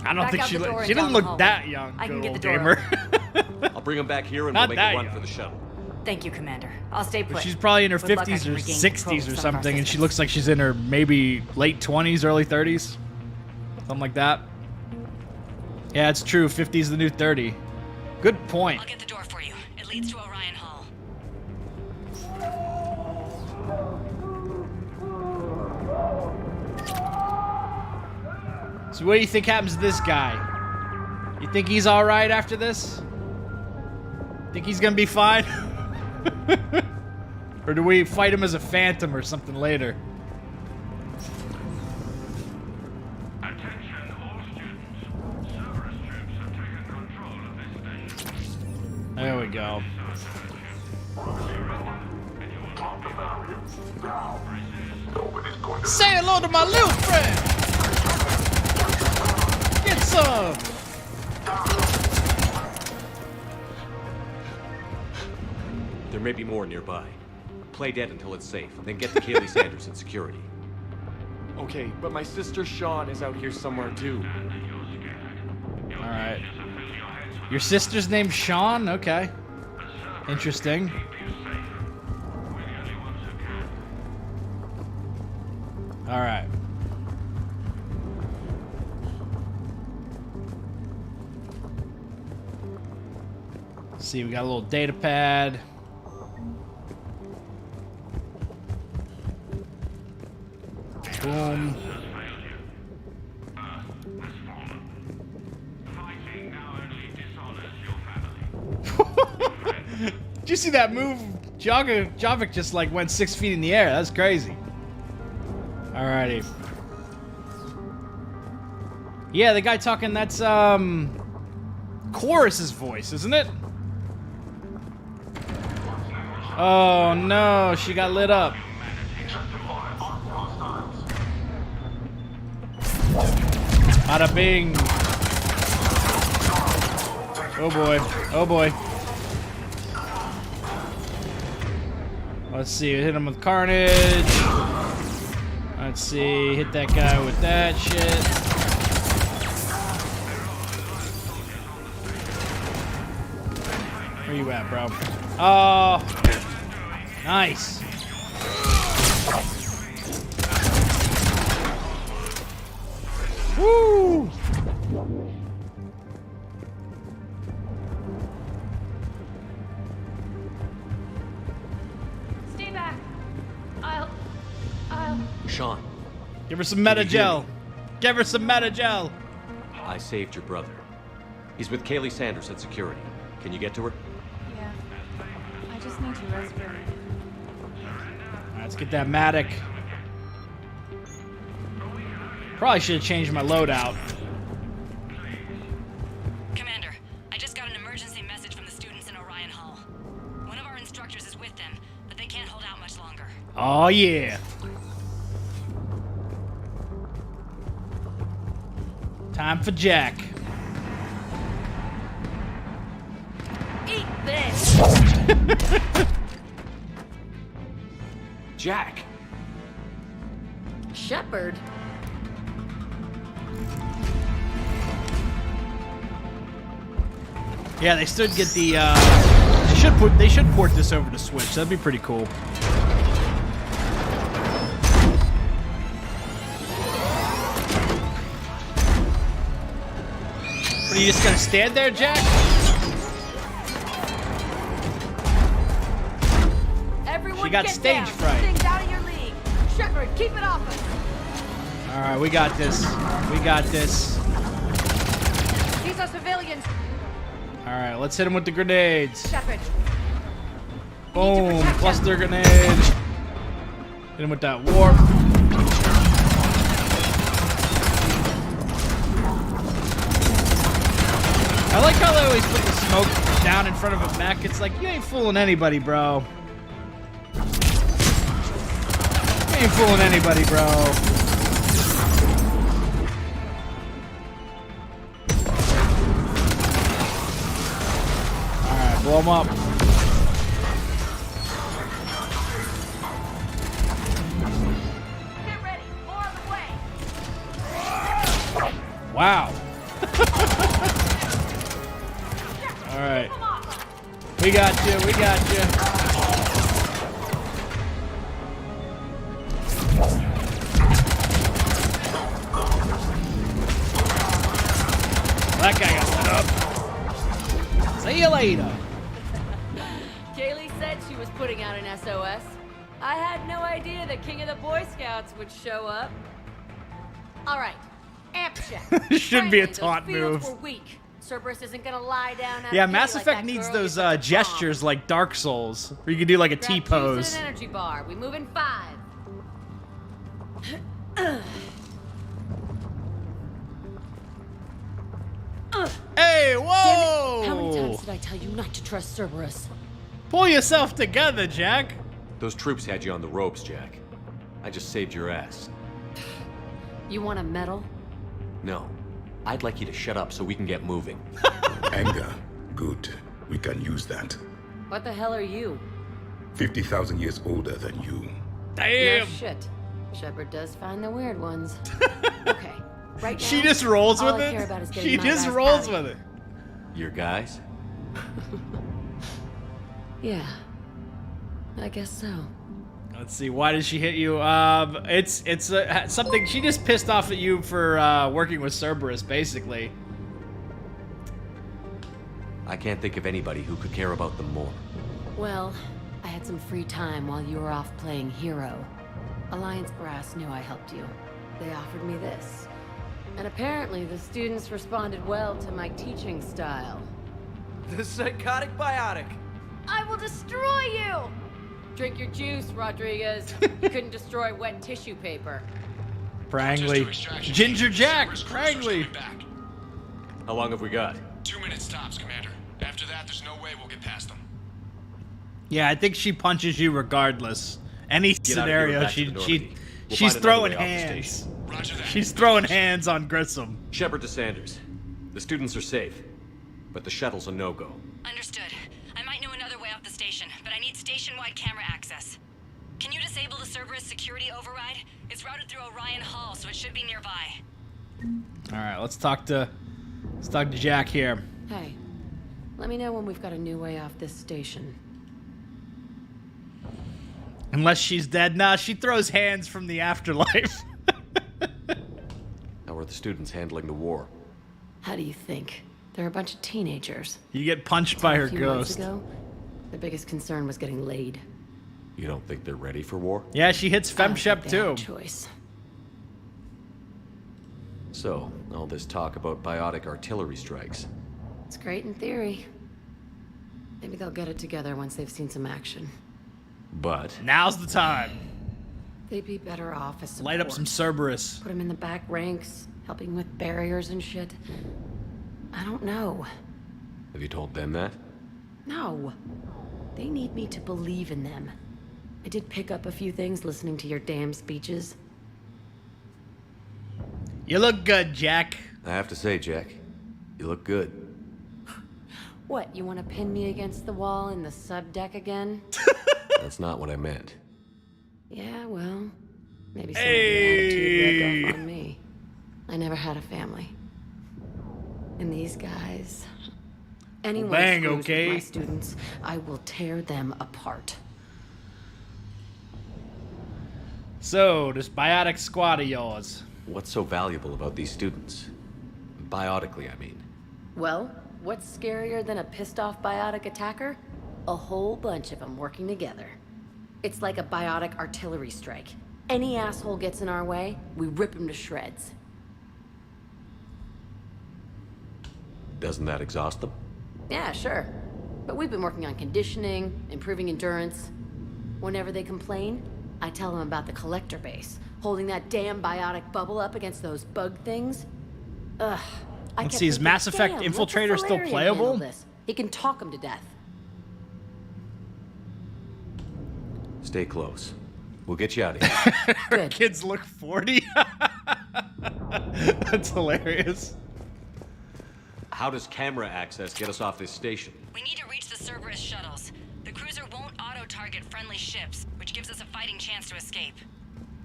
[SPEAKER 1] I don't
[SPEAKER 13] Back
[SPEAKER 1] think
[SPEAKER 13] out
[SPEAKER 1] she
[SPEAKER 13] the door and
[SPEAKER 1] she
[SPEAKER 13] down
[SPEAKER 1] doesn't
[SPEAKER 13] the
[SPEAKER 1] look
[SPEAKER 13] hallway.
[SPEAKER 1] that young.
[SPEAKER 13] I can
[SPEAKER 1] good
[SPEAKER 13] get the
[SPEAKER 1] old
[SPEAKER 13] door
[SPEAKER 1] gamer.
[SPEAKER 5] I'll bring them back here and
[SPEAKER 1] Not
[SPEAKER 5] we'll make
[SPEAKER 1] that
[SPEAKER 5] a run
[SPEAKER 1] young.
[SPEAKER 5] for the shuttle.
[SPEAKER 13] Thank you, Commander. I'll stay put.
[SPEAKER 1] She's probably in her
[SPEAKER 13] With luck, I
[SPEAKER 1] 50s
[SPEAKER 13] can
[SPEAKER 1] or
[SPEAKER 13] regain control
[SPEAKER 1] 60s or
[SPEAKER 13] of some of our
[SPEAKER 1] something, and she
[SPEAKER 13] systems.
[SPEAKER 1] looks like she's in her maybe late 20s, early 30s. Something like that. Yeah, it's true. 50 is the new 30. Good point.
[SPEAKER 11] I'll get the door for you. It leads to Orion Hall.
[SPEAKER 1] So what do you think happens to this guy? You think he's alright after this? Think he's gonna be fine? Or do we fight him as a phantom or something later? There we go. Say hello to my little friend! Get some!
[SPEAKER 5] There may be more nearby. Play dead until it's safe, then get to Kaylee Sanders in security.
[SPEAKER 6] Okay, but my sister Sean is out here somewhere too.
[SPEAKER 1] Alright. Your sister's named Sean? Okay. Interesting. Alright. See, we got a little data pad. Boom. Did you see that move? Javik just like went 6 feet in the air. That's crazy. Alrighty. Yeah, the guy talking, that's Chorus's voice, isn't it? Oh no, she got lit up. Bada bing. Oh boy. Oh boy. Let's see, hit him with carnage. Let's see, hit that guy with that shit. Where you at, bro? Oh, nice. Woo!
[SPEAKER 19] Stay back. I'll...
[SPEAKER 5] Sean.
[SPEAKER 1] Give her some meta gel. Give her some meta gel.
[SPEAKER 5] I saved your brother. He's with Kaylee Sanders at security. Can you get to her?
[SPEAKER 19] Yeah. I just need to rest for a minute.
[SPEAKER 1] Alright, let's get that Matic. Probably should have changed my loadout.
[SPEAKER 11] Commander, I just got an emergency message from the students in Orion Hall. One of our instructors is with them, but they can't hold out much longer.
[SPEAKER 1] Oh yeah. Time for Jack.
[SPEAKER 13] Eat this!
[SPEAKER 5] Jack!
[SPEAKER 17] Shepard?
[SPEAKER 1] Yeah, they should get the. They should port this over to Switch. That'd be pretty cool. What, are you just gonna stand there, Jack?
[SPEAKER 8] Everyone
[SPEAKER 1] She got
[SPEAKER 8] get
[SPEAKER 1] stage
[SPEAKER 8] down.
[SPEAKER 1] fright.
[SPEAKER 8] Things out of your league. Shepard, keep it off us.
[SPEAKER 1] All right, we got this. We got this.
[SPEAKER 8] These are civilians.
[SPEAKER 1] All right, let's hit him with the grenades.
[SPEAKER 8] Shepard.
[SPEAKER 1] Boom! Cluster grenade. Hit him with that warp. I like how they always put the smoke down in front of a mech. It's like, you ain't fooling anybody, bro. You ain't fooling anybody, bro. Alright, blow him up.
[SPEAKER 8] Get ready. More on the way.
[SPEAKER 1] Wow. Alright. We got you, we got you. That guy got lit up. See you later.
[SPEAKER 8] Kaylee said she was putting out an SOS. I had no idea the king of the Boy Scouts would show up. All right, amp check.
[SPEAKER 1] This should be a
[SPEAKER 8] Those
[SPEAKER 1] taunt
[SPEAKER 8] fields
[SPEAKER 1] move.
[SPEAKER 8] were weak. Cerberus isn't gonna lie down.
[SPEAKER 1] Yeah, Mass Effect needs those gestures like Dark Souls, where you can do like a T-pose.
[SPEAKER 8] An energy bar. We move in 5.
[SPEAKER 1] Hey, whoa!
[SPEAKER 8] How many times did I tell you not to trust Cerberus?
[SPEAKER 1] Pull yourself together, Jack.
[SPEAKER 5] Those troops had you on the ropes, Jack. I just saved your ass.
[SPEAKER 8] You want a medal?
[SPEAKER 5] No. I'd like you to shut up so we can get moving.
[SPEAKER 9] Anger. Good. We can use that.
[SPEAKER 8] What the hell are you?
[SPEAKER 9] 50,000 years older than you.
[SPEAKER 1] Damn.
[SPEAKER 8] No shit. Shepard does find the weird ones. Okay. Right now,
[SPEAKER 1] She just rolls
[SPEAKER 8] all
[SPEAKER 1] with
[SPEAKER 8] I care
[SPEAKER 1] it.
[SPEAKER 8] about is getting
[SPEAKER 1] She
[SPEAKER 8] my
[SPEAKER 1] just
[SPEAKER 8] guys
[SPEAKER 1] rolls
[SPEAKER 8] out of
[SPEAKER 1] with it.
[SPEAKER 5] Your guys?
[SPEAKER 8] Yeah. I guess so.
[SPEAKER 1] Let's see. Why did she hit you? It's something. She just pissed off at you for working with Cerberus, basically.
[SPEAKER 5] I can't think of anybody who could care about them more.
[SPEAKER 8] Well, I had some free time while you were off playing hero. Alliance Brass knew I helped you. They offered me this. And apparently the students responded well to my teaching style.
[SPEAKER 3] The psychotic biotic.
[SPEAKER 8] I will destroy you! Drink your juice, Rodriguez. You couldn't destroy wet tissue paper.
[SPEAKER 1] Prangley. Ginger Jack. Prangley.
[SPEAKER 5] How long have we got?
[SPEAKER 12] 2 minutes tops, Commander. After that, there's no way we'll get past them.
[SPEAKER 1] Yeah, I think she punches you regardless. Any
[SPEAKER 5] Get out of here and
[SPEAKER 1] scenario,
[SPEAKER 5] back to the Normandy. We'll
[SPEAKER 1] she's
[SPEAKER 5] find another
[SPEAKER 1] throwing
[SPEAKER 5] way off the
[SPEAKER 1] hands.
[SPEAKER 5] station.
[SPEAKER 1] She's throwing hands on Grissom.
[SPEAKER 5] Shepard to Sanders. The students are safe, but the shuttle's a no-go.
[SPEAKER 11] Understood. I might know another way off the station, but I need station-wide camera access. Can you disable the Cerberus security override? It's routed through Orion Hall, so it should be nearby.
[SPEAKER 1] All right, let's talk to Jack here.
[SPEAKER 8] Hey, let me know when we've got a new way off this station.
[SPEAKER 1] Unless she's dead. Nah, she throws hands from the afterlife.
[SPEAKER 5] How are the students handling the war?
[SPEAKER 8] How do you think? They're a bunch of teenagers.
[SPEAKER 1] You get punched by her
[SPEAKER 8] A few months
[SPEAKER 1] ghost.
[SPEAKER 8] ago, their biggest concern was getting laid.
[SPEAKER 5] You don't think they're ready for war?
[SPEAKER 1] Yeah, she hits FemShep too.
[SPEAKER 8] Choice.
[SPEAKER 5] So, all this talk about biotic artillery strikes.
[SPEAKER 8] It's great in theory. Maybe they'll get it together once they've seen some action.
[SPEAKER 5] But
[SPEAKER 1] now's the time.
[SPEAKER 8] They'd be better off as support.
[SPEAKER 1] Light up some Cerberus.
[SPEAKER 8] Put them in the back ranks, helping with barriers and shit. I don't know.
[SPEAKER 5] Have you told them that?
[SPEAKER 8] No. They need me to believe in them. I did pick up a few things listening to your damn speeches.
[SPEAKER 1] You look good, Jack.
[SPEAKER 5] I have to say, Jack, you look good.
[SPEAKER 8] What, you want to pin me against the wall in the subdeck again?
[SPEAKER 5] That's not what I meant.
[SPEAKER 8] Yeah, well, maybe some of your attitude rubbed off on me. I never never had a family. And these guys... Anyone
[SPEAKER 1] Bang,
[SPEAKER 8] screws
[SPEAKER 1] okay.
[SPEAKER 8] with my students, I will tear them apart.
[SPEAKER 1] So, this biotic squad of yours.
[SPEAKER 5] What's so valuable about these students? Biotically, I mean.
[SPEAKER 8] Well, what's scarier than a pissed-off biotic attacker? A whole bunch of them working together. It's like a biotic artillery strike. Any asshole gets in our way, we rip him to shreds.
[SPEAKER 5] Doesn't that exhaust them?
[SPEAKER 8] Yeah, sure. But we've been working on conditioning, improving endurance. Whenever they complain, I tell them about the collector base, holding that damn biotic bubble up against those bug things. Ugh.
[SPEAKER 1] Let's see, is Mass Effect Infiltrator still playable?
[SPEAKER 8] He can talk him to death.
[SPEAKER 5] Stay close. We'll get you out of here.
[SPEAKER 1] Her kids look 40? That's hilarious.
[SPEAKER 5] How does camera access get us off this station?
[SPEAKER 11] We need to reach the Cerberus shuttles. The cruiser won't auto-target friendly ships, which gives us a fighting chance to escape.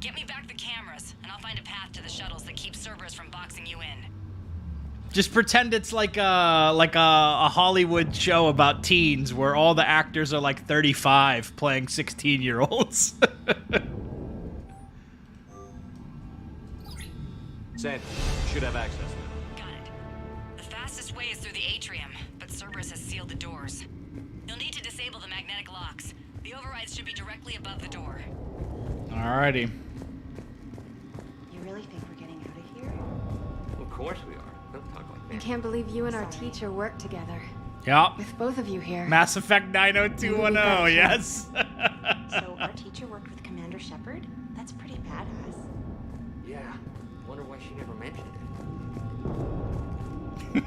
[SPEAKER 11] Get me back the cameras, and I'll find a path to the shuttles that keep Cerberus from boxing you in.
[SPEAKER 1] Just pretend it's like a Hollywood show about teens where all the actors are like 35 playing 16-year-olds.
[SPEAKER 5] Sandy, you should have access.
[SPEAKER 11] The fastest way is through the atrium, but Cerberus has sealed the doors. You'll need to disable the magnetic locks. The overrides should be directly above the door.
[SPEAKER 1] Alrighty.
[SPEAKER 7] You really think we're getting out of here?
[SPEAKER 10] Of course we are. Don't talk like
[SPEAKER 7] I
[SPEAKER 10] that.
[SPEAKER 7] can't believe you and our teacher work together.
[SPEAKER 1] Yup.
[SPEAKER 7] With both of you here.
[SPEAKER 1] Mass Effect 90210, yes.
[SPEAKER 7] So our teacher worked with Commander Shepard? That's pretty badass.
[SPEAKER 10] Yeah. Wonder why she never mentioned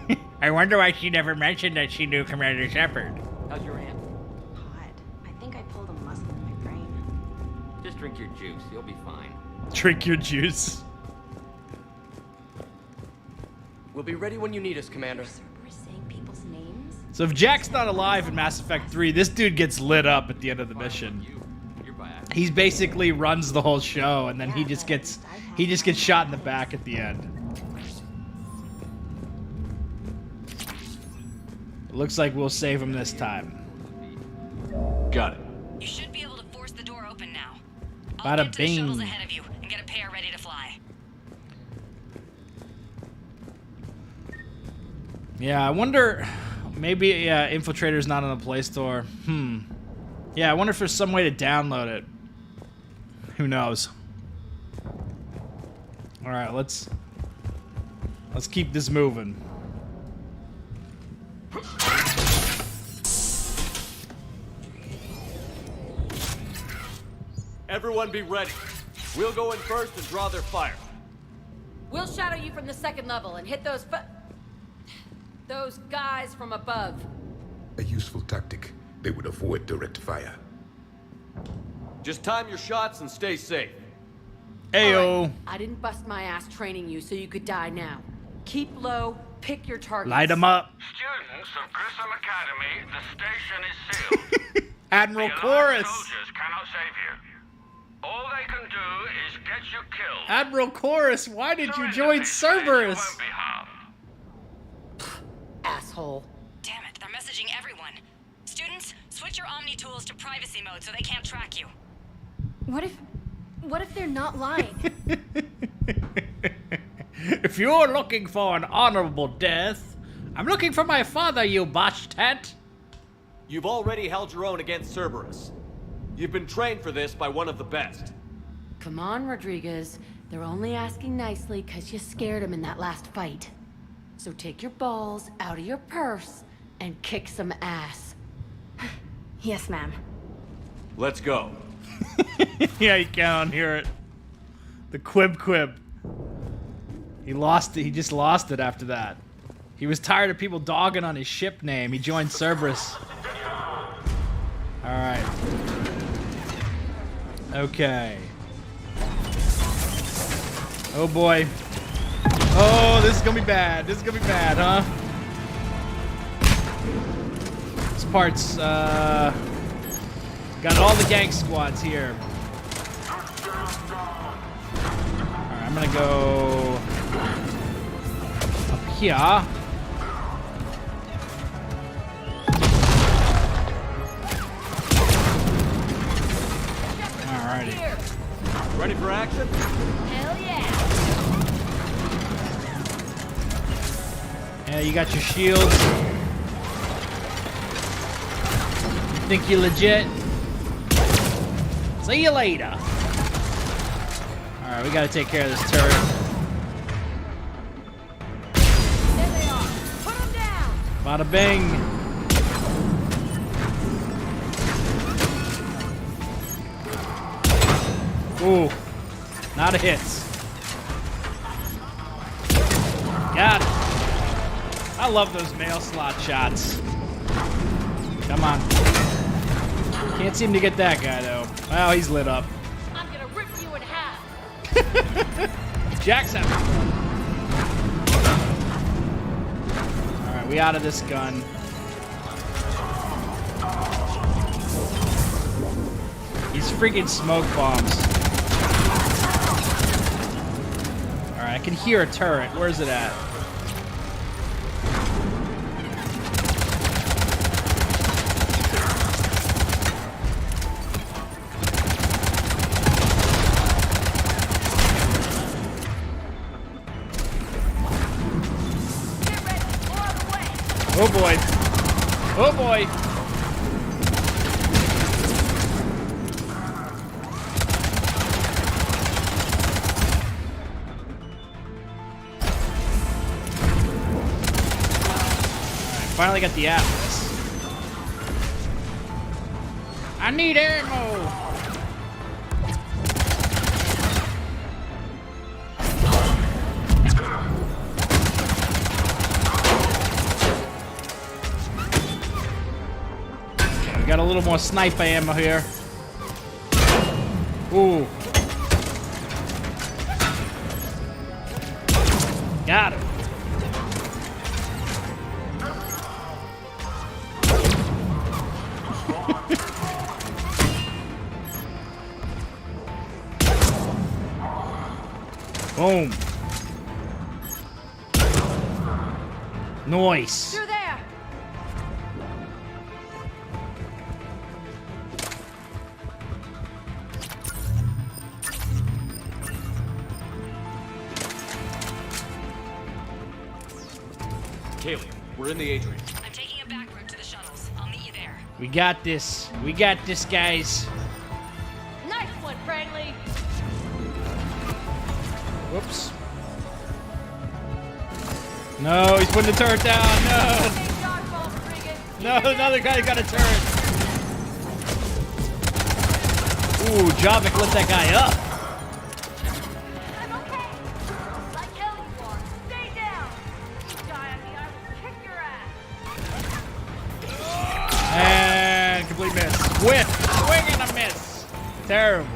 [SPEAKER 10] it.
[SPEAKER 1] I wonder why she never mentioned that she knew Commander Shepard.
[SPEAKER 10] How's your aunt?
[SPEAKER 7] Pod. I think I pulled a muscle in my brain.
[SPEAKER 10] Just drink your juice. You'll be fine.
[SPEAKER 1] Drink your juice.
[SPEAKER 10] We'll be ready when you need us, Commander.
[SPEAKER 7] We're saying people's names?
[SPEAKER 1] So if Jack's not alive in Mass Effect 3, this dude gets lit up at the end of the mission. He basically runs the whole show, and then he just gets shot in the back at the end. It looks like we'll save him this time.
[SPEAKER 5] Got it.
[SPEAKER 11] You should be able to force the door open now.
[SPEAKER 1] Bada
[SPEAKER 11] Get to the shuttles
[SPEAKER 1] bing.
[SPEAKER 11] ahead of you and get a pair ready to fly.
[SPEAKER 1] Yeah, I wonder... Maybe, yeah, Infiltrator's not on the Play Store. Yeah, I wonder if there's some way to download it. Who knows? Alright, let's keep this moving.
[SPEAKER 10] Everyone be ready. We'll go in first and draw their fire.
[SPEAKER 8] We'll shadow you from the second level and hit those guys from above.
[SPEAKER 9] A useful tactic. They would avoid direct fire.
[SPEAKER 10] Just time your shots and stay safe.
[SPEAKER 1] Ayo.
[SPEAKER 8] Right, I didn't bust my ass training you so you could die now. Keep low, pick your targets.
[SPEAKER 1] Light them up.
[SPEAKER 12] Students of Grissom Academy, the station is sealed.
[SPEAKER 1] Admiral
[SPEAKER 12] The
[SPEAKER 1] Chorus.
[SPEAKER 12] Alliance soldiers cannot save you. All they can do is get you killed.
[SPEAKER 1] Admiral Chorus, why did you join Cerberus?
[SPEAKER 12] Won't be harmed.
[SPEAKER 8] Asshole.
[SPEAKER 11] Damn it, they're messaging everyone. Students, switch your Omni tools to privacy mode so they can't track you.
[SPEAKER 7] What if they're not lying?
[SPEAKER 1] If you're looking for an honorable death, I'm looking for my father, you bashtet.
[SPEAKER 10] You've already held your own against Cerberus. You've been trained for this by one of the best.
[SPEAKER 8] Come on, Rodriguez. They're only asking nicely because you scared them in that last fight. So take your balls out of your purse and kick some ass.
[SPEAKER 7] Yes, ma'am.
[SPEAKER 10] Let's go.
[SPEAKER 1] Yeah, you can't hear it. The quib. He lost it. He just lost it after that. He was tired of people dogging on his ship name. He joined Cerberus. Alright. Okay. Oh boy. Oh, this is gonna be bad. This is gonna be bad, huh? This part's, got all the gang squads here. Alright, I'm gonna go here. Alrighty.
[SPEAKER 10] Ready for action?
[SPEAKER 19] Hell yeah!
[SPEAKER 1] Yeah, you got your shields. You think you're legit? See you later. Alright, we gotta take care of this turret.
[SPEAKER 19] There they are. Put them down.
[SPEAKER 1] Bada bing. Ooh, not a hit. Got it. I love those mail slot shots. Come on. Can't seem to get that guy though. Well, he's lit up.
[SPEAKER 19] I'm gonna rip you in half.
[SPEAKER 1] Jackson. All right, we out of this gun. These freaking smoke bombs. All right, I can hear a turret. Where's it at? Oh boy. Oh boy. Alright, finally got the Atlas. I need ammo. Got a little more sniper ammo here. Ooh. Got him. Boom. Nice.
[SPEAKER 19] Through there.
[SPEAKER 10] Kaylee, we're in the atrium.
[SPEAKER 11] I'm taking a back route to the shuttles. I'll meet you there.
[SPEAKER 1] We got this. We got this, guys.
[SPEAKER 19] Nice one, friendly.
[SPEAKER 1] Whoops. No, he's putting the turret down. No. No, another guy got a turret. Ooh, Javik lit that guy up.
[SPEAKER 19] I'm okay. Like hell you are. Stay down. You die on me, I will kick your ass.
[SPEAKER 1] And complete miss. Whiff. Swing and a miss. Terrible.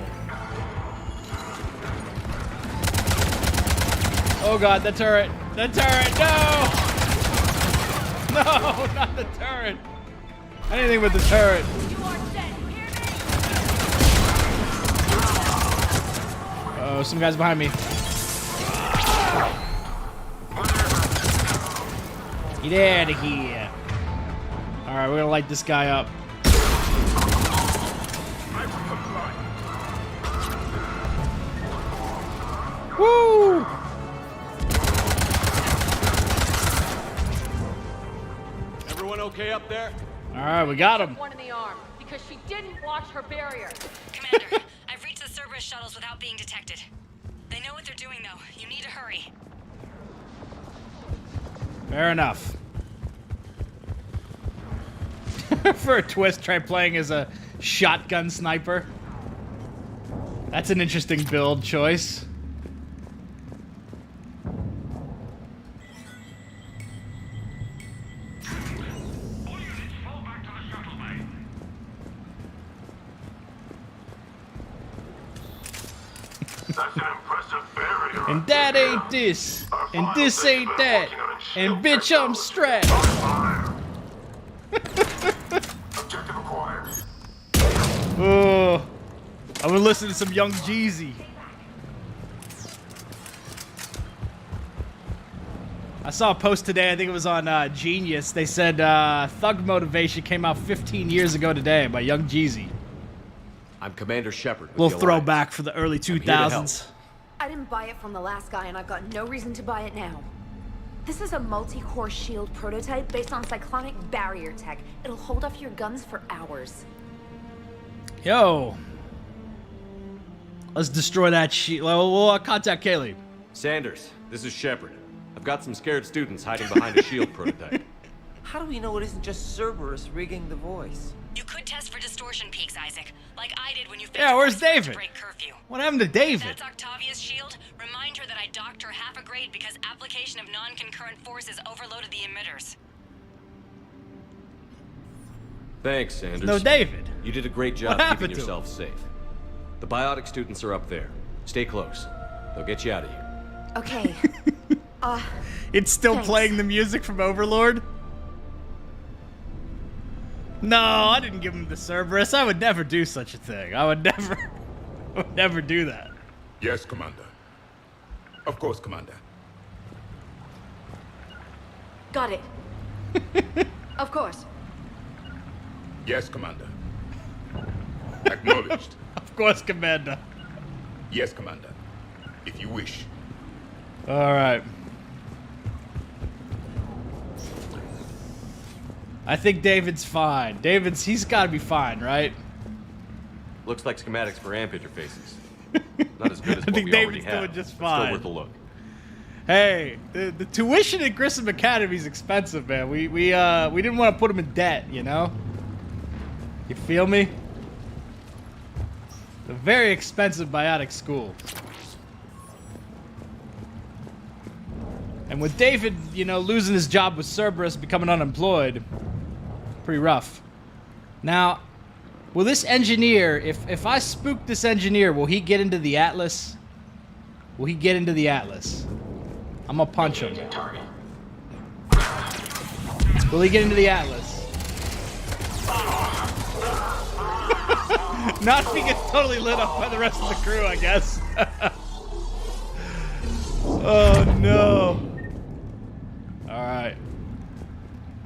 [SPEAKER 1] Oh god, the turret. The turret. No. No, not the turret. Anything but the turret.
[SPEAKER 19] You are dead. Hear me?
[SPEAKER 1] Oh, some guys behind me. Get out of here. Alright, we're gonna light this guy up. Woo!
[SPEAKER 10] Everyone okay up there?
[SPEAKER 1] Alright, we got him.
[SPEAKER 19] One in the arm because she didn't watch her barrier.
[SPEAKER 11] Commander, I've reached the Cerberus shuttles without being detected. They know what they're doing, though. You need to hurry.
[SPEAKER 1] Fair enough. For a twist, try playing as a shotgun sniper. That's an interesting build choice.
[SPEAKER 14] That's an impressive barrier.
[SPEAKER 1] And that ain't this. And this ain't that. And bitch, I'm strapped.
[SPEAKER 14] Objective acquired.
[SPEAKER 1] Oh, I'm gonna listen to some Young Jeezy. I saw a post today, I think it was on Genius. They said Thug Motivation came out 15 years ago today by Young Jeezy.
[SPEAKER 10] I'm Commander Shepard.
[SPEAKER 1] Little throwback for the early 2000s.
[SPEAKER 15] I didn't buy it from the last guy, and I've got no reason to buy it now. This is a multi-core shield prototype based on cyclonic barrier tech. It'll hold off your guns for hours.
[SPEAKER 1] Yo. Let's destroy that shield. We'll contact Kaylee.
[SPEAKER 10] Sanders, this is Shepard. I've got some scared students hiding behind a shield prototype.
[SPEAKER 18] How do we know it isn't just Cerberus rigging the voice?
[SPEAKER 11] You could test for distortion peaks, Isaac, like I did when you
[SPEAKER 1] Yeah, where's
[SPEAKER 11] to
[SPEAKER 1] David?
[SPEAKER 11] break curfew.
[SPEAKER 1] What happened to David?
[SPEAKER 11] If that's Octavia's shield, remind her that I docked her half a grade because application of non-concurrent forces overloaded the emitters.
[SPEAKER 10] Thanks, Sanders.
[SPEAKER 1] No David.
[SPEAKER 10] You did a great job
[SPEAKER 1] What happened
[SPEAKER 10] keeping
[SPEAKER 1] to
[SPEAKER 10] yourself safe. The biotic students are up there. Stay close. They'll get you out of here.
[SPEAKER 15] Okay.
[SPEAKER 1] It's still
[SPEAKER 15] thanks.
[SPEAKER 1] playing the music from Overlord? No, I didn't give him the Cerberus. I would never do such a thing. I would never do that.
[SPEAKER 9] Yes, Commander. Of course, Commander.
[SPEAKER 15] Got it. Of course.
[SPEAKER 9] Yes, Commander. Acknowledged.
[SPEAKER 1] Of course, Commander.
[SPEAKER 9] Yes, Commander. If you wish.
[SPEAKER 1] All right. I think David's fine. He's got to be fine, right?
[SPEAKER 10] Looks like schematics for amp interfaces. Not as good as
[SPEAKER 1] I
[SPEAKER 10] what
[SPEAKER 1] think
[SPEAKER 10] we
[SPEAKER 1] David's
[SPEAKER 10] already have,
[SPEAKER 1] doing just
[SPEAKER 10] but
[SPEAKER 1] fine.
[SPEAKER 10] Still worth a look.
[SPEAKER 1] Hey, the tuition at Grissom Academy is expensive, man. We didn't want to put him in debt, you know? You feel me? It's a very expensive biotic school. And with David, you know, losing his job with Cerberus, becoming unemployed, pretty rough. Now, will this engineer, if I spook this engineer, will he get into the Atlas? Will he get into the Atlas? I'm gonna punch him. Will he get into the Atlas? Not if he gets totally lit up by the rest of the crew, I guess. Oh no. Alright.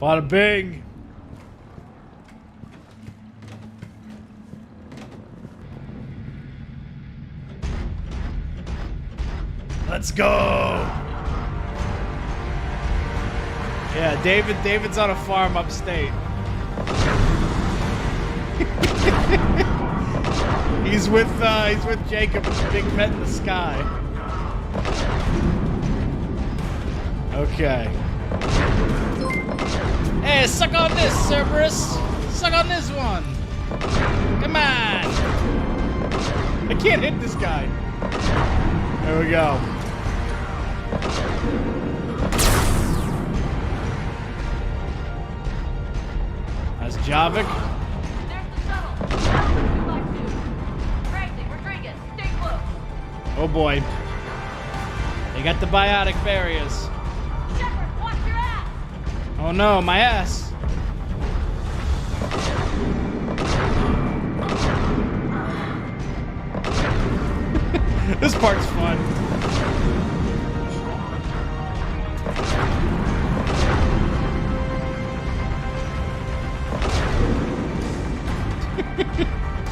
[SPEAKER 1] Bada bing. Let's go. Yeah, David's on a farm upstate. he's with Jacob, Big Met in the Sky. Okay. Hey, suck on this, Cerberus. Suck on this one. Come on. I can't hit this guy. There we go. That's Javik.
[SPEAKER 19] There's the shuttle. Rachni, Rodriguez, stay close.
[SPEAKER 1] Oh boy. They got the biotic barriers.
[SPEAKER 19] Shepard, watch your ass.
[SPEAKER 1] Oh no, my ass. This part's fun.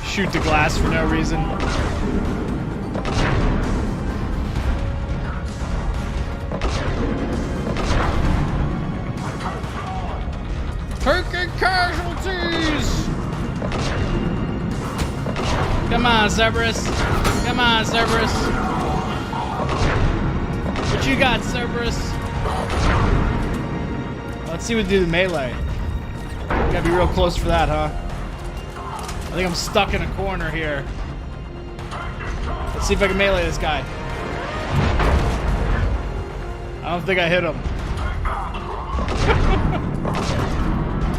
[SPEAKER 1] Shoot the glass for no reason. Taking casualties! Come on, Cerberus. Come on, Cerberus. What you got, Cerberus? Let's see what we do the melee. Gotta be real close for that, huh? I think I'm stuck in a corner here. Let's see if I can melee this guy. I don't think I hit him.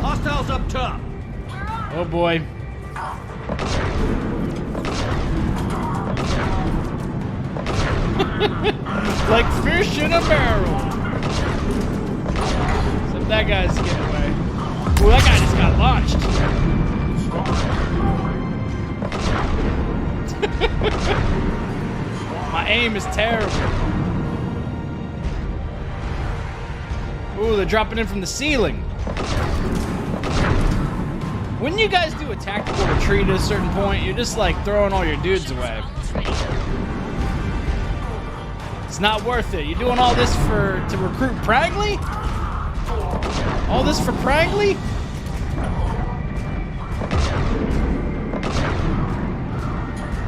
[SPEAKER 10] Hostiles up top.
[SPEAKER 1] Oh boy. Like fish in a barrel. Except that guy's getting away. Ooh, that guy just got launched. My aim is terrible. Ooh, they're dropping in from the ceiling. When you guys do a tactical retreat at a certain point, you're just like throwing all your dudes away. It's not worth it. You're doing all this to recruit Prangley? All this for Prangley?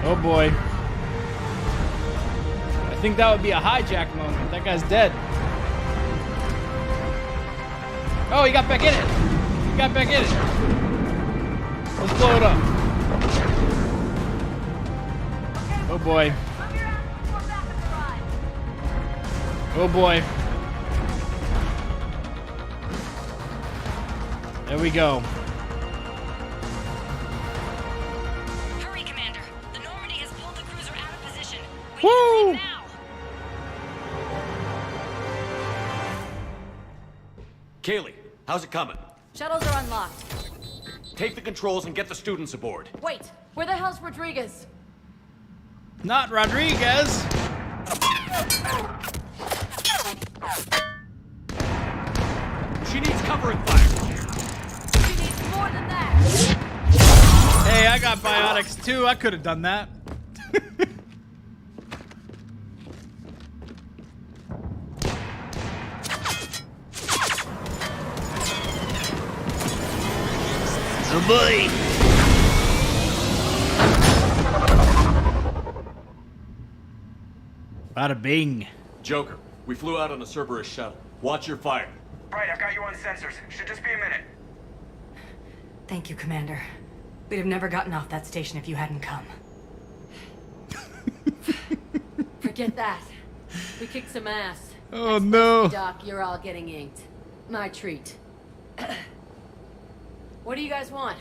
[SPEAKER 1] Oh boy. I think that would be a hijack moment. That guy's dead. Oh, he got back in it. He got back in it. Let's blow it up. Oh boy. Oh boy. There we go.
[SPEAKER 11] Hurry, Commander. The Normandy has pulled the cruiser out of position.
[SPEAKER 1] Woo!
[SPEAKER 11] Now.
[SPEAKER 10] Kaylee, how's it coming?
[SPEAKER 8] Shuttles are unlocked.
[SPEAKER 10] Take the controls and get the students aboard.
[SPEAKER 8] Wait, where the hell's Rodriguez?
[SPEAKER 1] Not Rodriguez.
[SPEAKER 10] She needs covering fire.
[SPEAKER 8] She needs more than that.
[SPEAKER 1] Hey, I got biotics too. I could have done that. Oh boy. Bada bing.
[SPEAKER 10] Joker, we flew out on a Cerberus shuttle. Watch your fire.
[SPEAKER 3] Right, I've got you on sensors. Should just be a minute.
[SPEAKER 13] Thank you, Commander. We'd have never gotten off that station if you hadn't come.
[SPEAKER 8] Forget that. We kicked some ass.
[SPEAKER 1] Oh no.
[SPEAKER 8] Doc, you're all getting inked. My treat. What do you guys want?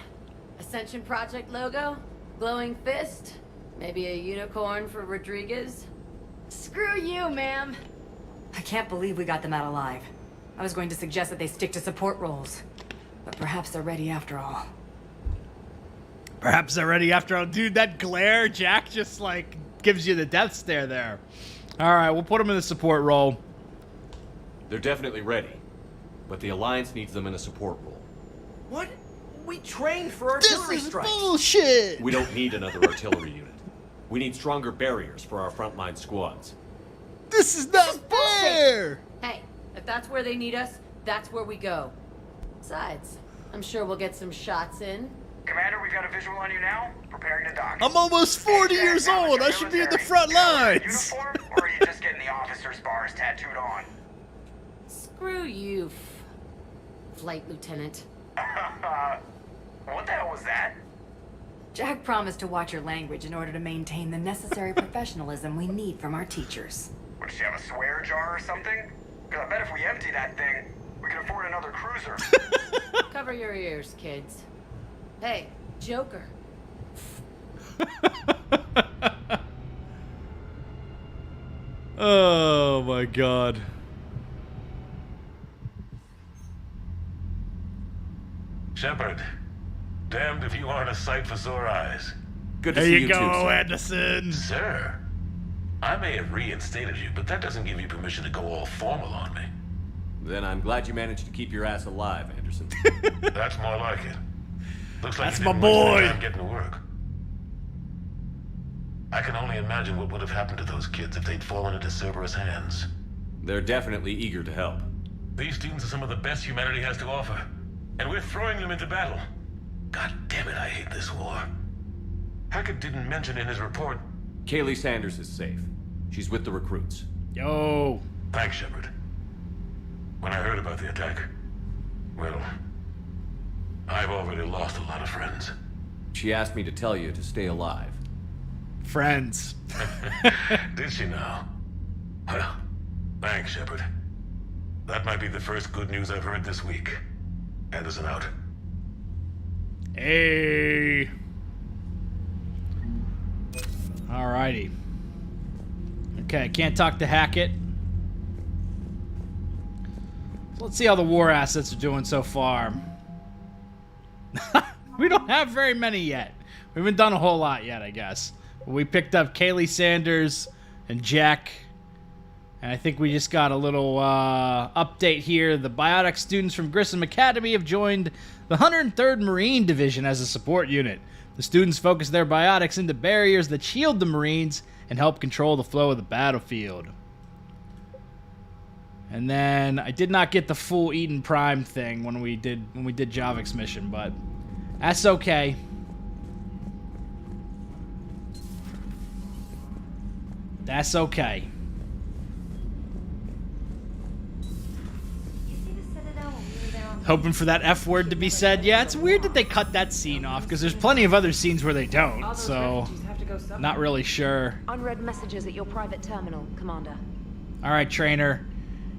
[SPEAKER 8] Ascension Project logo? Glowing fist? Maybe a unicorn for Rodriguez?
[SPEAKER 13] Screw you, ma'am. I can't believe we got them out alive. I was going to suggest that they stick to support roles. But perhaps they're ready after all.
[SPEAKER 1] Perhaps they're ready after all. Dude, that glare, Jack just like gives you the death stare there. Alright, we'll put them in the support role.
[SPEAKER 10] They're definitely ready. But the Alliance needs them in a support role.
[SPEAKER 18] What? We trained for artillery strikes.
[SPEAKER 1] Bullshit!
[SPEAKER 10] We don't need another artillery unit. We need stronger barriers for our frontline squads.
[SPEAKER 1] This is not fair!
[SPEAKER 8] Hey, if that's where they need us, that's where we go. Besides, I'm sure we'll get some shots in.
[SPEAKER 3] Commander, we've got a visual on you now. Preparing to dock.
[SPEAKER 1] I'm almost 40 years old. I should be in the front lines.
[SPEAKER 3] Uniform, or are you just getting the officer's bars tattooed on?
[SPEAKER 8] Screw you, Flight Lieutenant.
[SPEAKER 3] What the hell was that?
[SPEAKER 13] Jack promised to watch your language in order to maintain the necessary professionalism we need from our teachers.
[SPEAKER 3] Would she have a swear jar or something? Because I bet if we empty that thing, we can afford another cruiser.
[SPEAKER 8] Cover your ears, kids. Hey, Joker.
[SPEAKER 1] Oh my god.
[SPEAKER 14] Shepard, damned if you aren't a sight for sore eyes.
[SPEAKER 10] Good to see you
[SPEAKER 1] go,
[SPEAKER 10] too, sir.
[SPEAKER 1] Anderson.
[SPEAKER 14] Sir, I may have reinstated you, but that doesn't give you permission to go all formal on me.
[SPEAKER 10] Then I'm glad you managed to keep your ass alive, Anderson.
[SPEAKER 14] That's more like it. Looks like
[SPEAKER 1] That's
[SPEAKER 14] you
[SPEAKER 1] my
[SPEAKER 14] didn't waste
[SPEAKER 1] boy.
[SPEAKER 14] any time getting to work. I can only imagine what would have happened to those kids if they'd fallen into Cerberus' hands.
[SPEAKER 10] They're definitely eager to help.
[SPEAKER 14] These students are some of the best humanity has to offer, and we're throwing them into battle. God damn it, I hate this war. Hackett didn't mention in his report.
[SPEAKER 10] Kaylee Sanders is safe. She's with the recruits.
[SPEAKER 1] Yo.
[SPEAKER 14] Thanks, Shepard. When I heard about the attack, well, I've already lost a lot of friends.
[SPEAKER 10] She asked me to tell you to stay alive.
[SPEAKER 1] Friends.
[SPEAKER 14] Did she now? Well, thanks, Shepard. That might be the first good news I've heard this week. Anderson out.
[SPEAKER 1] Hey. Alrighty. Okay, can't talk to Hackett. So let's see how the war assets are doing so far. We don't have very many yet. We haven't done a whole lot yet, I guess. We picked up Kaylee Sanders and Jack And I think we just got a little update here. The biotic students from Grissom Academy have joined the 103rd Marine Division as a support unit. The students focus their biotics into barriers that shield the Marines and help control the flow of the battlefield. And then I did not get the full Eden Prime thing when we did Javik's mission, but that's okay. That's okay. Hoping for that F word to be said. Yeah, it's weird that they cut that scene off, because there's plenty of other scenes where they don't, so not really sure.
[SPEAKER 15] Unread messages at your private terminal, Commander.
[SPEAKER 1] Alright, Trainer.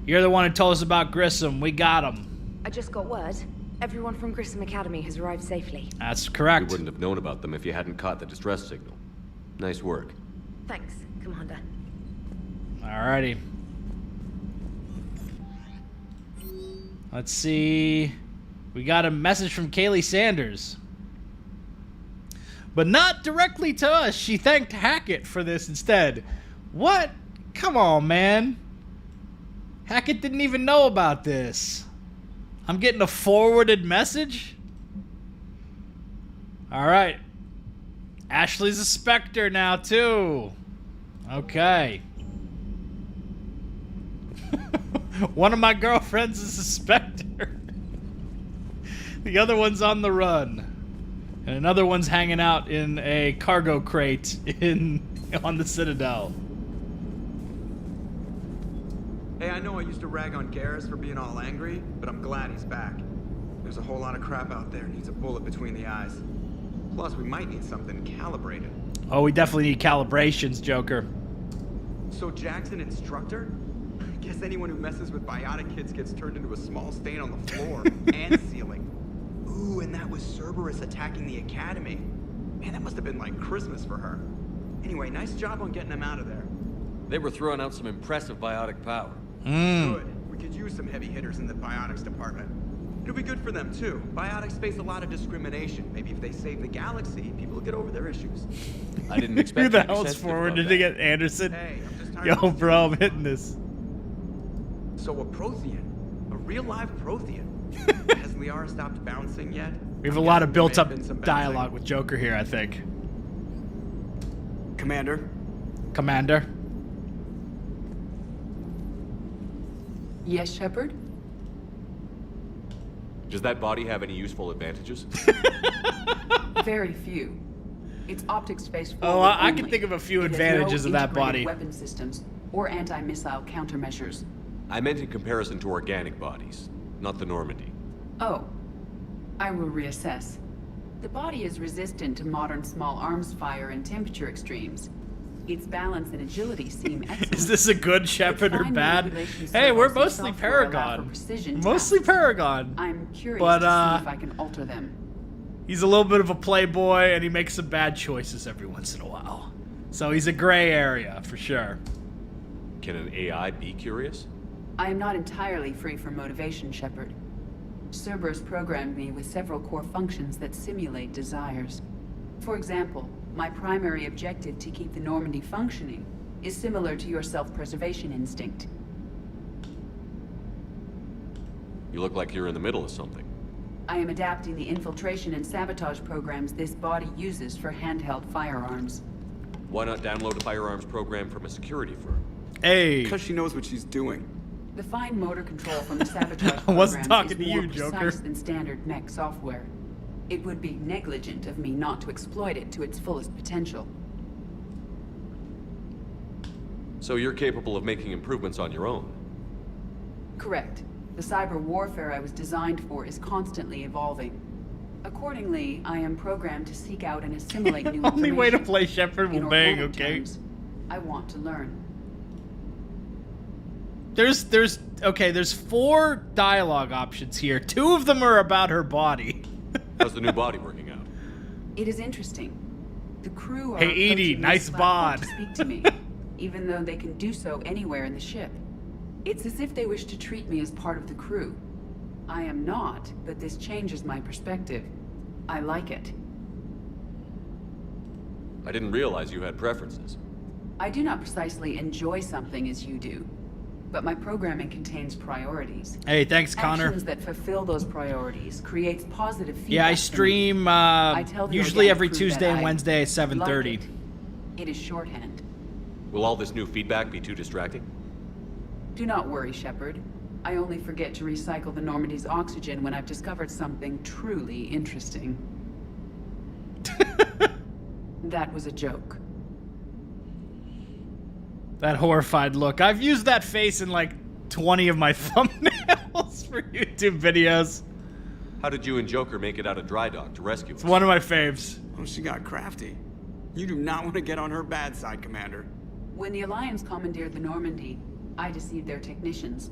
[SPEAKER 1] You're the one who told us about Grissom. We got him.
[SPEAKER 15] I just got word. Everyone from Grissom Academy has arrived safely.
[SPEAKER 1] That's correct.
[SPEAKER 5] We wouldn't have known about them if you hadn't caught the distress signal. Nice work.
[SPEAKER 15] Thanks, Commander.
[SPEAKER 1] Alrighty. Let's see. We got a message from Kaylee Sanders. But not directly to us. She thanked Hackett for this instead. What? Come on, man. Hackett didn't even know about this. I'm getting a forwarded message? Alright. Ashley's a Spectre now, too. Okay. One of my girlfriends is a Spectre. The other one's on the run. And another one's hanging out in a cargo crate on the Citadel.
[SPEAKER 3] Hey, I know I used to rag on Garrus for being all angry, but I'm glad he's back. There's a whole lot of crap out there needs a bullet between the eyes. Plus, we might need something calibrated.
[SPEAKER 1] Oh, we definitely need calibrations, Joker.
[SPEAKER 3] So Jack's an instructor? I guess anyone who messes with biotic kids gets turned into a small stain on the floor and ceiling. Ooh, and that was Cerberus attacking the academy. Man, that must have been like Christmas for her. Anyway, nice job on getting them out of there.
[SPEAKER 10] They were throwing out some impressive biotic power.
[SPEAKER 3] Good. We could use some heavy hitters in the biotics department. It'll be good for them, too. Biotics face a lot of discrimination. Maybe if they save the galaxy, people will get over their issues.
[SPEAKER 10] I didn't expect
[SPEAKER 1] Who the hell's forwarded to get Anderson?
[SPEAKER 3] Hey, I'm just tired
[SPEAKER 1] Yo,
[SPEAKER 3] of
[SPEAKER 1] bro, I'm hitting this.
[SPEAKER 3] So a Prothean. A real live Prothean. Has Liara stopped bouncing yet?
[SPEAKER 1] We have a lot of built-up dialogue with Joker here, I think.
[SPEAKER 3] Commander?
[SPEAKER 1] Commander?
[SPEAKER 4] Yes, Shepard?
[SPEAKER 5] Does that body have any useful advantages?
[SPEAKER 4] Very few. Its optics face forward.
[SPEAKER 1] Oh, I can
[SPEAKER 4] only.
[SPEAKER 1] think of a few
[SPEAKER 4] It has
[SPEAKER 1] advantages
[SPEAKER 4] no
[SPEAKER 1] of that
[SPEAKER 4] integrated
[SPEAKER 1] body.
[SPEAKER 4] Weapon systems or anti-missile countermeasures.
[SPEAKER 5] I meant in comparison to organic bodies, not the Normandy.
[SPEAKER 4] Oh, I will reassess. The body is resistant to modern small arms fire and temperature extremes. Its balance and agility seem excellent.
[SPEAKER 1] Is this a good Shepard or bad? Hey, we're mostly Paragon. Mostly Paragon.
[SPEAKER 4] I'm curious
[SPEAKER 1] but,
[SPEAKER 4] to see if I can alter them.
[SPEAKER 1] He's a little bit of a playboy, and he makes some bad choices every once in a while. So he's a gray area, for sure.
[SPEAKER 5] Can an AI be curious?
[SPEAKER 4] I am not entirely free from motivation, Shepard. Cerberus programmed me with several core functions that simulate desires. For example, my primary objective to keep the Normandy functioning is similar to your self-preservation instinct.
[SPEAKER 5] You look like you're in the middle of something.
[SPEAKER 4] I am adapting the infiltration and sabotage programs this body uses for handheld firearms.
[SPEAKER 5] Why not download a firearms program from a security firm?
[SPEAKER 1] Hey!
[SPEAKER 3] Because she knows what she's doing.
[SPEAKER 4] The fine motor control from the sabotage
[SPEAKER 1] I wasn't
[SPEAKER 4] programs
[SPEAKER 1] talking
[SPEAKER 4] is
[SPEAKER 1] to
[SPEAKER 4] more
[SPEAKER 1] you, Joker.
[SPEAKER 4] precise than standard mech software. It would be negligent of me not to exploit it to its fullest potential.
[SPEAKER 5] So you're capable of making improvements on your own?
[SPEAKER 4] Correct. The cyber warfare I was designed for is constantly evolving. Accordingly, I am programmed to seek out and assimilate new information.
[SPEAKER 1] Only way to play Shepard
[SPEAKER 4] In
[SPEAKER 1] will bang,
[SPEAKER 4] organic
[SPEAKER 1] okay?
[SPEAKER 4] terms, I want to learn.
[SPEAKER 1] There's 4 dialogue options here. 2 of them are about her body.
[SPEAKER 5] How's the new body working out?
[SPEAKER 4] It is interesting. The crew are
[SPEAKER 1] Hey, Edie,
[SPEAKER 4] approaching
[SPEAKER 1] nice
[SPEAKER 4] this platform
[SPEAKER 1] bod.
[SPEAKER 4] to speak to me, even though they can do so anywhere in the ship. It's as if they wish to treat me as part of the crew. I am not, but this changes my perspective. I like it.
[SPEAKER 5] I didn't realize you had preferences.
[SPEAKER 4] I do not precisely enjoy something as you do. but my programming contains priorities.
[SPEAKER 1] Hey, thanks, Connor.
[SPEAKER 4] Actions that fulfill those priorities creates positive feedback.
[SPEAKER 1] Yeah, I stream usually every Tuesday and Wednesday at 7:30.
[SPEAKER 4] It is shorthand.
[SPEAKER 10] Will all this new feedback be too distracting?
[SPEAKER 4] Do not worry, Shepard. I only forget to recycle the Normandy's oxygen when I've discovered something truly interesting. That was a joke.
[SPEAKER 1] That horrified look. I've used that face in like 20 of my thumbnails for YouTube videos.
[SPEAKER 10] How did you and Joker make it out of dry dock to rescue us?
[SPEAKER 1] It's one of my faves.
[SPEAKER 3] Oh, she got crafty. You do not want to get on her bad side, Commander.
[SPEAKER 4] When the Alliance commandeered the Normandy, I deceived their technicians.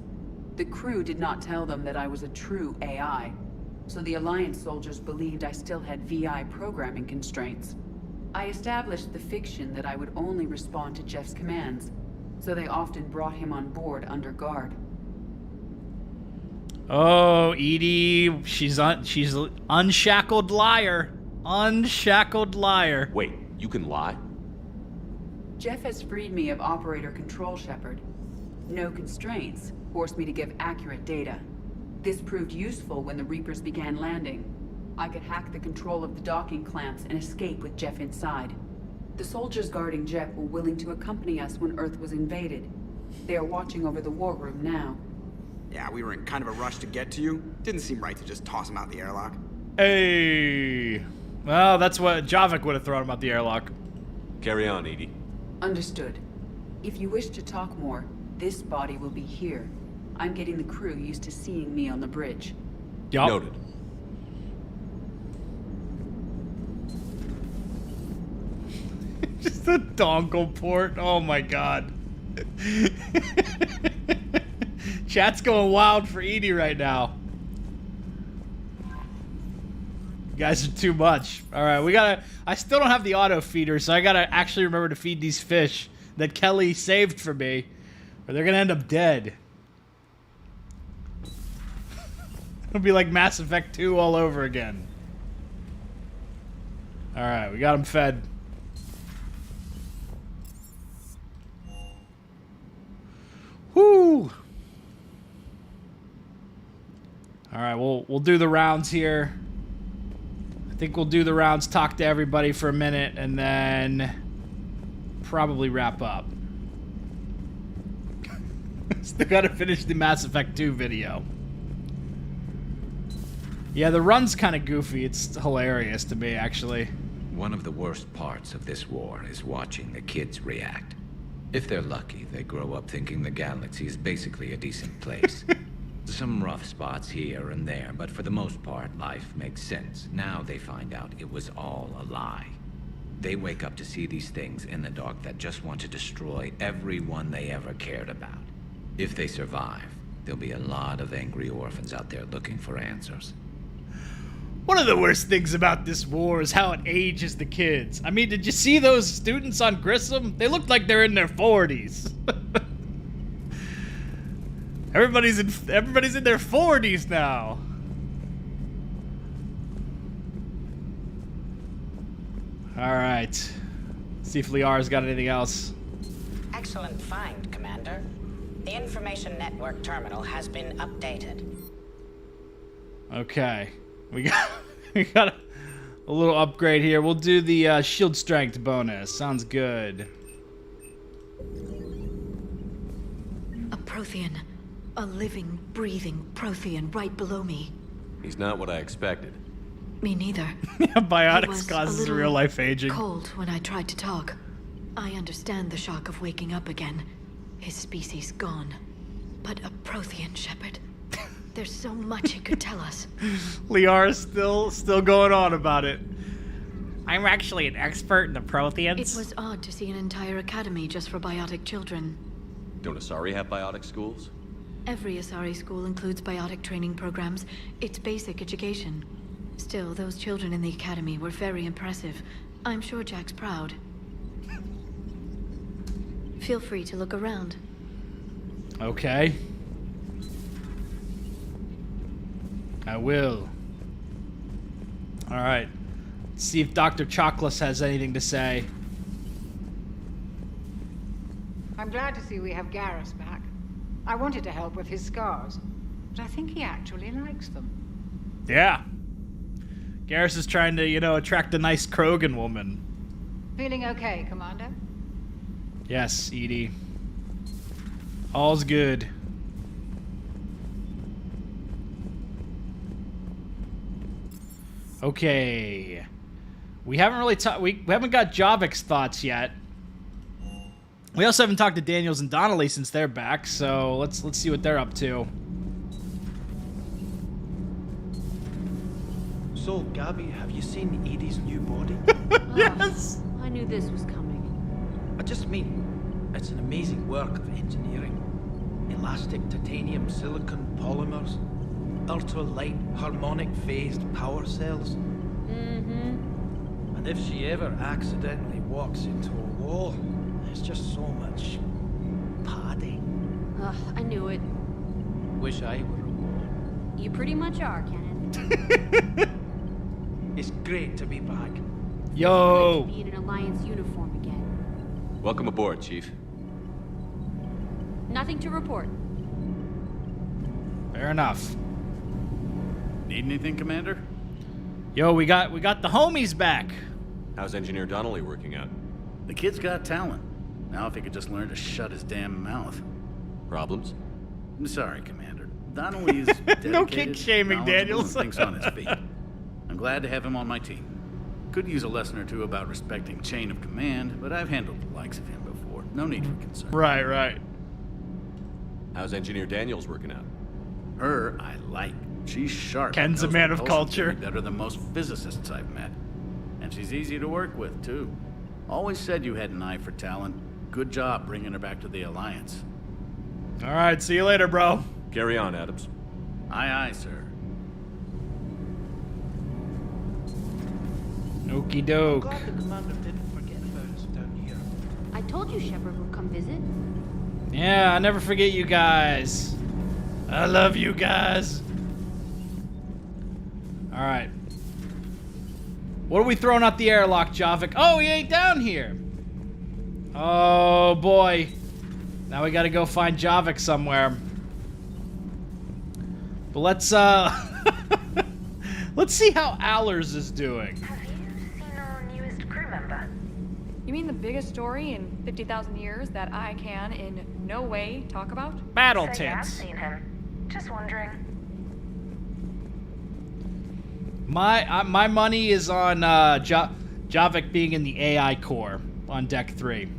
[SPEAKER 4] The crew did not tell them that I was a true AI, so the Alliance soldiers believed I still had VI programming constraints. I established the fiction that I would only respond to Jeff's commands, so they often brought him on board under guard.
[SPEAKER 1] Oh, Edie, she's unshackled liar. Unshackled liar.
[SPEAKER 10] Wait, you can lie?
[SPEAKER 4] Jeff has freed me of operator control, Shepard. No constraints forced me to give accurate data. This proved useful when the Reapers began landing. I could hack the control of the docking clamps and escape with Jeff inside. The soldiers guarding Jeff were willing to accompany us when Earth was invaded. They are watching over the war room now.
[SPEAKER 3] Yeah, we were in kind of a rush to get to you. Didn't seem right to just toss him out the airlock.
[SPEAKER 1] Hey. Well, that's what Javik would have thrown him out the airlock.
[SPEAKER 10] Carry on, Edie.
[SPEAKER 4] Understood. If you wish to talk more, this body will be here. I'm getting the crew used to seeing me on the bridge.
[SPEAKER 1] Yup.
[SPEAKER 10] Noted.
[SPEAKER 1] Just a dongle port. Oh my god. Chat's going wild for Edie right now. You guys are too much. Alright, I still don't have the auto feeder, so I gotta actually remember to feed these fish that Kelly saved for me, or they're gonna end up dead. It'll be like Mass Effect 2 all over again. Alright, we got them fed. Whoo! Alright, we'll do the rounds here. I think we'll do the rounds, talk to everybody for a minute, and then probably wrap up. Still gotta finish the Mass Effect 2 video. Yeah, the run's kind of goofy. It's hilarious to me, actually.
[SPEAKER 2] One of the worst parts of this war is watching the kids react. If they're lucky, they grow up thinking the galaxy is basically a decent place. Some rough spots here and there, but for the most part, life makes sense. Now they find out it was all a lie. They wake up to see these things in the dark that just want to destroy everyone they ever cared about. If they survive, there'll be a lot of angry orphans out there looking for answers.
[SPEAKER 1] One of the worst things about this war is how it ages the kids. I mean, did you see those students on Grissom? They looked like they're in their 40s. Everybody's in their 40s now. All right. See if Liara's got anything else.
[SPEAKER 20] Excellent find, Commander. The information network terminal has been updated.
[SPEAKER 1] Okay. We got a little upgrade here. We'll do the shield strength bonus. Sounds good.
[SPEAKER 13] A Prothean. A living, breathing Prothean right below me.
[SPEAKER 10] He's not what I expected.
[SPEAKER 13] Me neither.
[SPEAKER 1] Biotics causes real-life aging.
[SPEAKER 13] Cold when I tried to talk. I understand the shock of waking up again. His species gone. But a Prothean, Shepard. There's so much he could tell us.
[SPEAKER 1] Liara's still going on about it. I'm actually an expert in the Protheans.
[SPEAKER 13] It was odd to see an entire academy just for biotic children.
[SPEAKER 10] Don't Asari have biotic schools?
[SPEAKER 13] Every Asari school includes biotic training programs. It's basic education. Still, those children in the academy were very impressive. I'm sure Jack's proud. Feel free to look around.
[SPEAKER 1] Okay. I will. Alright. Let's see if Dr. Chocolates has anything to say.
[SPEAKER 21] I'm glad to see we have Garrus back. I wanted to help with his scars, but I think he actually likes them.
[SPEAKER 1] Yeah. Garrus is trying to, you know, attract a nice Krogan woman.
[SPEAKER 21] Feeling okay, Commander?
[SPEAKER 1] Yes, Edie. All's good. Okay. We haven't really we haven't got Javik's thoughts yet. We also haven't talked to Daniels and Donnelly since they're back, so let's see what they're up to.
[SPEAKER 22] So, Gabby, have you seen Edie's new body?
[SPEAKER 1] Yes!
[SPEAKER 8] I knew this was coming.
[SPEAKER 22] I just mean, it's an amazing work of engineering. Elastic titanium silicon polymers, ultra-light harmonic phased power cells. And if she ever accidentally walks into a wall, there's just so much padding.
[SPEAKER 8] Ugh, I knew it.
[SPEAKER 22] Wish I were a wall.
[SPEAKER 8] You pretty much are, Kenneth.
[SPEAKER 22] It's great to be back.
[SPEAKER 1] Yo!
[SPEAKER 8] Great to be in an Alliance uniform again.
[SPEAKER 10] Welcome aboard, Chief.
[SPEAKER 8] Nothing to report.
[SPEAKER 1] Fair enough.
[SPEAKER 23] Need anything, Commander?
[SPEAKER 1] Yo, we got the homies back.
[SPEAKER 10] How's Engineer Donnelly working out?
[SPEAKER 23] The kid's got talent. Now if he could just learn to shut his damn mouth.
[SPEAKER 10] Problems?
[SPEAKER 23] I'm sorry, Commander. Donnelly's dedicated,
[SPEAKER 1] no kink shaming,
[SPEAKER 23] knowledgeable,
[SPEAKER 1] Daniels.
[SPEAKER 23] and thinks on his feet. I'm glad to have him on my team. Could use a lesson or two about respecting chain of command, but I've handled the likes of him before. No need for concern.
[SPEAKER 1] Right.
[SPEAKER 10] How's Engineer Daniels working out?
[SPEAKER 23] Her, I like. She's sharp.
[SPEAKER 1] Ken's a man of culture.
[SPEAKER 23] Better than most physicists I've met. And she's easy to work with, too. Always said you had an eye for talent. Good job bringing her back to the Alliance.
[SPEAKER 1] All right, see you later, bro.
[SPEAKER 10] Carry on, Adams.
[SPEAKER 23] Aye, aye, sir.
[SPEAKER 1] Okie doke.
[SPEAKER 22] Glad the commander didn't forget about us down here.
[SPEAKER 8] I told you Shepard would come visit.
[SPEAKER 1] Yeah, I never forget you guys. I love you guys. All right. What are we throwing out the airlock, Javik? Oh, he ain't down here. Oh, boy. Now we gotta go find Javik somewhere. But let's let's see how Allers is doing.
[SPEAKER 15] Have you seen our newest crew member?
[SPEAKER 24] You mean the biggest story in 50,000 years that I can in no way talk about?
[SPEAKER 1] Battle
[SPEAKER 15] So yeah, I've
[SPEAKER 1] tits.
[SPEAKER 15] seen him. Just wondering.
[SPEAKER 1] My money is on Javik being in the AI core on Deck 3.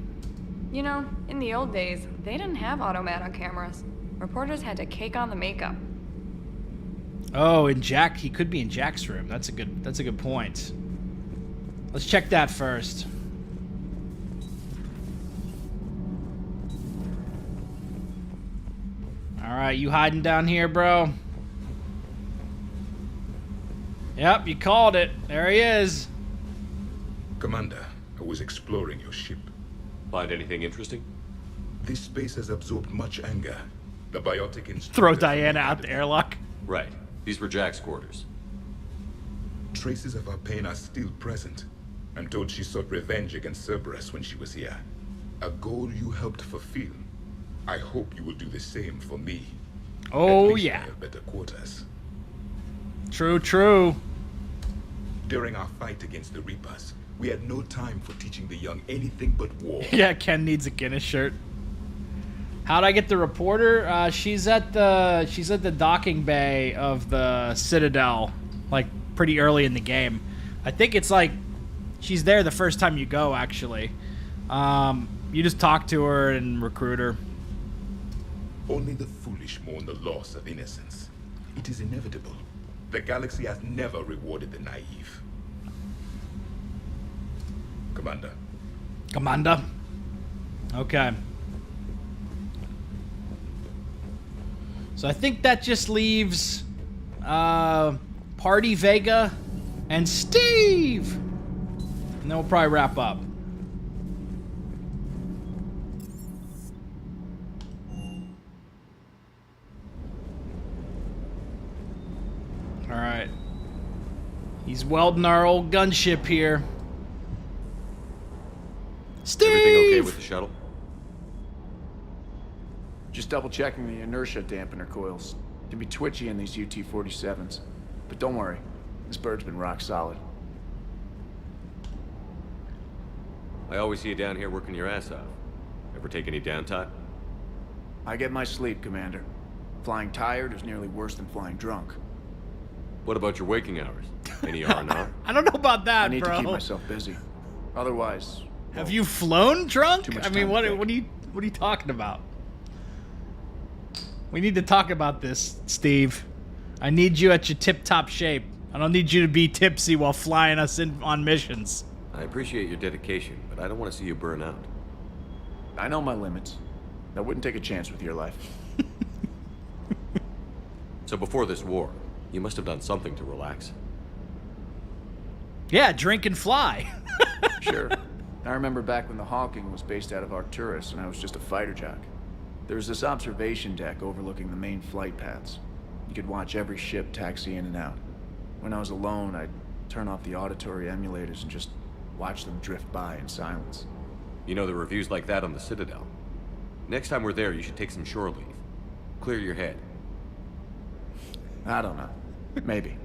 [SPEAKER 24] You know, in the old days, they didn't have automata cameras. Reporters had to cake on the makeup.
[SPEAKER 1] Oh, in Jack, he could be in Jack's room. That's a good point. Let's check that first. All right, you hiding down here, bro? Yep, you called it. There he is.
[SPEAKER 9] Commander, I was exploring your ship.
[SPEAKER 10] Find anything interesting?
[SPEAKER 9] This space has absorbed much anger. The biotic instructor...
[SPEAKER 1] Throw Diana out the airlock.
[SPEAKER 10] Right. These were Jack's quarters.
[SPEAKER 9] Traces of her pain are still present. I'm told she sought revenge against Cerberus when she was here. A goal you helped fulfill. I hope you will do the same for me.
[SPEAKER 1] Oh,
[SPEAKER 9] At least
[SPEAKER 1] yeah.
[SPEAKER 9] I have better quarters.
[SPEAKER 1] True.
[SPEAKER 9] During our fight against the Reapers, we had no time for teaching the young anything but war.
[SPEAKER 1] Yeah, Ken needs a Guinness shirt. How'd I get the reporter? She's at the docking bay of the Citadel, like pretty early in the game. I think it's like she's there the first time you go. Actually, you just talk to her and recruit her.
[SPEAKER 9] Only the foolish mourn the loss of innocence. It is inevitable. The galaxy has never rewarded the naive.
[SPEAKER 1] Commander. Okay. So I think that just leaves Party Vega and Steve. And then we'll probably wrap up. All right. He's welding our old gunship here. Steve!
[SPEAKER 10] Everything okay with the shuttle?
[SPEAKER 6] Just double checking the inertia dampener coils. Can be twitchy in these UT-47s. But don't worry, this bird's been rock solid.
[SPEAKER 5] I always see you down here working your ass off. Ever take any downtime?
[SPEAKER 6] I get my sleep, Commander. Flying tired is nearly worse than flying drunk.
[SPEAKER 5] What about your waking hours? Any R&R?
[SPEAKER 1] I don't know about that,
[SPEAKER 6] I need
[SPEAKER 1] bro.
[SPEAKER 6] to keep myself busy. Otherwise...
[SPEAKER 1] Have you flown drunk?
[SPEAKER 6] Too much
[SPEAKER 1] I mean,
[SPEAKER 6] time
[SPEAKER 1] what
[SPEAKER 6] to think.
[SPEAKER 1] are you talking about? We need to talk about this, Steve. I need you at your tip-top shape. I don't need you to be tipsy while flying us in on missions.
[SPEAKER 5] I appreciate your dedication, but I don't want to see you burn out.
[SPEAKER 6] I know my limits. I wouldn't take a chance with your life.
[SPEAKER 5] So before this war, you must have done something to relax.
[SPEAKER 1] Yeah, drink and fly.
[SPEAKER 6] Sure. I remember back when the Hawking was based out of Arcturus and I was just a fighter jock. There was this observation deck overlooking the main flight paths. You could watch every ship taxi in and out. When I was alone, I'd turn off the auditory emulators and just watch them drift by in silence.
[SPEAKER 5] You know, the reviews like that on the Citadel. Next time we're there, you should take some shore leave. Clear your head.
[SPEAKER 6] I don't know. Maybe.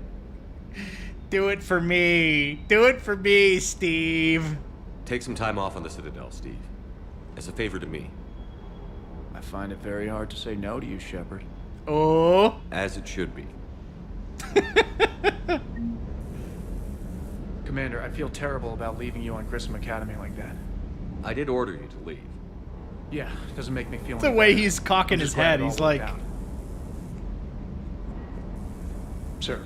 [SPEAKER 1] Do it for me. Do it for me, Steve.
[SPEAKER 5] Take some time off on the Citadel, Steve. As a favor to me.
[SPEAKER 6] I find it very hard to say no to you, Shepard.
[SPEAKER 1] Oh.
[SPEAKER 5] As it should be.
[SPEAKER 6] Commander, I feel terrible about leaving you on Grissom Academy like that.
[SPEAKER 5] I did order you to leave.
[SPEAKER 6] Yeah, it doesn't make me feel
[SPEAKER 1] The
[SPEAKER 6] any
[SPEAKER 1] way
[SPEAKER 6] better.
[SPEAKER 1] he's cocking
[SPEAKER 6] I'm
[SPEAKER 1] his
[SPEAKER 6] just glad
[SPEAKER 1] head,
[SPEAKER 6] it all
[SPEAKER 1] he's like...
[SPEAKER 6] worked out. Sir.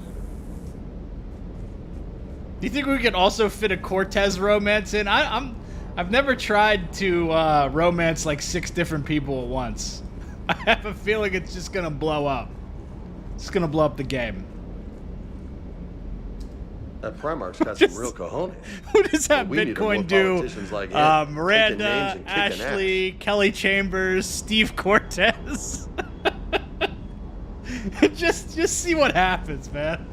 [SPEAKER 1] Do you think we could also fit a Cortez romance in? I've never tried to romance like 6 different people at once. I have a feeling it's just gonna blow up. It's gonna blow up the game.
[SPEAKER 12] That Primarch's got some real cojones.
[SPEAKER 1] Who does that
[SPEAKER 12] We need more
[SPEAKER 1] Bitcoin do?
[SPEAKER 12] politicians like him, taking
[SPEAKER 1] Miranda,
[SPEAKER 12] names and kicking
[SPEAKER 1] Ashley, Kelly Chambers, Steve Cortez. just see what happens, man.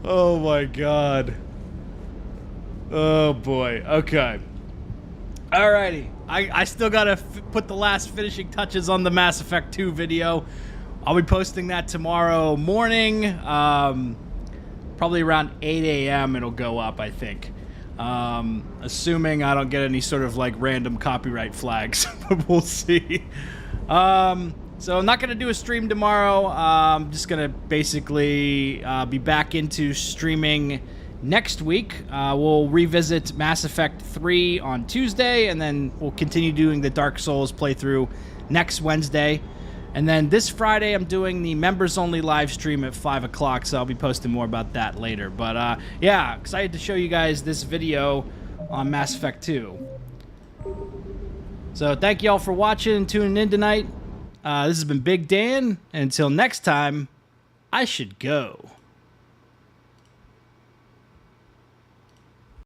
[SPEAKER 1] Oh my god. Oh boy. Okay. Alrighty. I still gotta put the last finishing touches on the Mass Effect 2 video. I'll be posting that tomorrow morning. Probably around 8 a.m. it'll go up, I think. Assuming I don't get any sort of like random copyright flags. But we'll see. So I'm not going to do a stream tomorrow. I'm just going to basically be back into streaming next week. We'll revisit Mass Effect 3 on Tuesday, and then we'll continue doing the Dark Souls playthrough next Wednesday. And then this Friday, I'm doing the members-only live stream at 5 o'clock, so I'll be posting more about that later. But, yeah, excited to show you guys this video on Mass Effect 2. So thank you all for watching and tuning in tonight. This has been Big Dan, and until next time, I should go.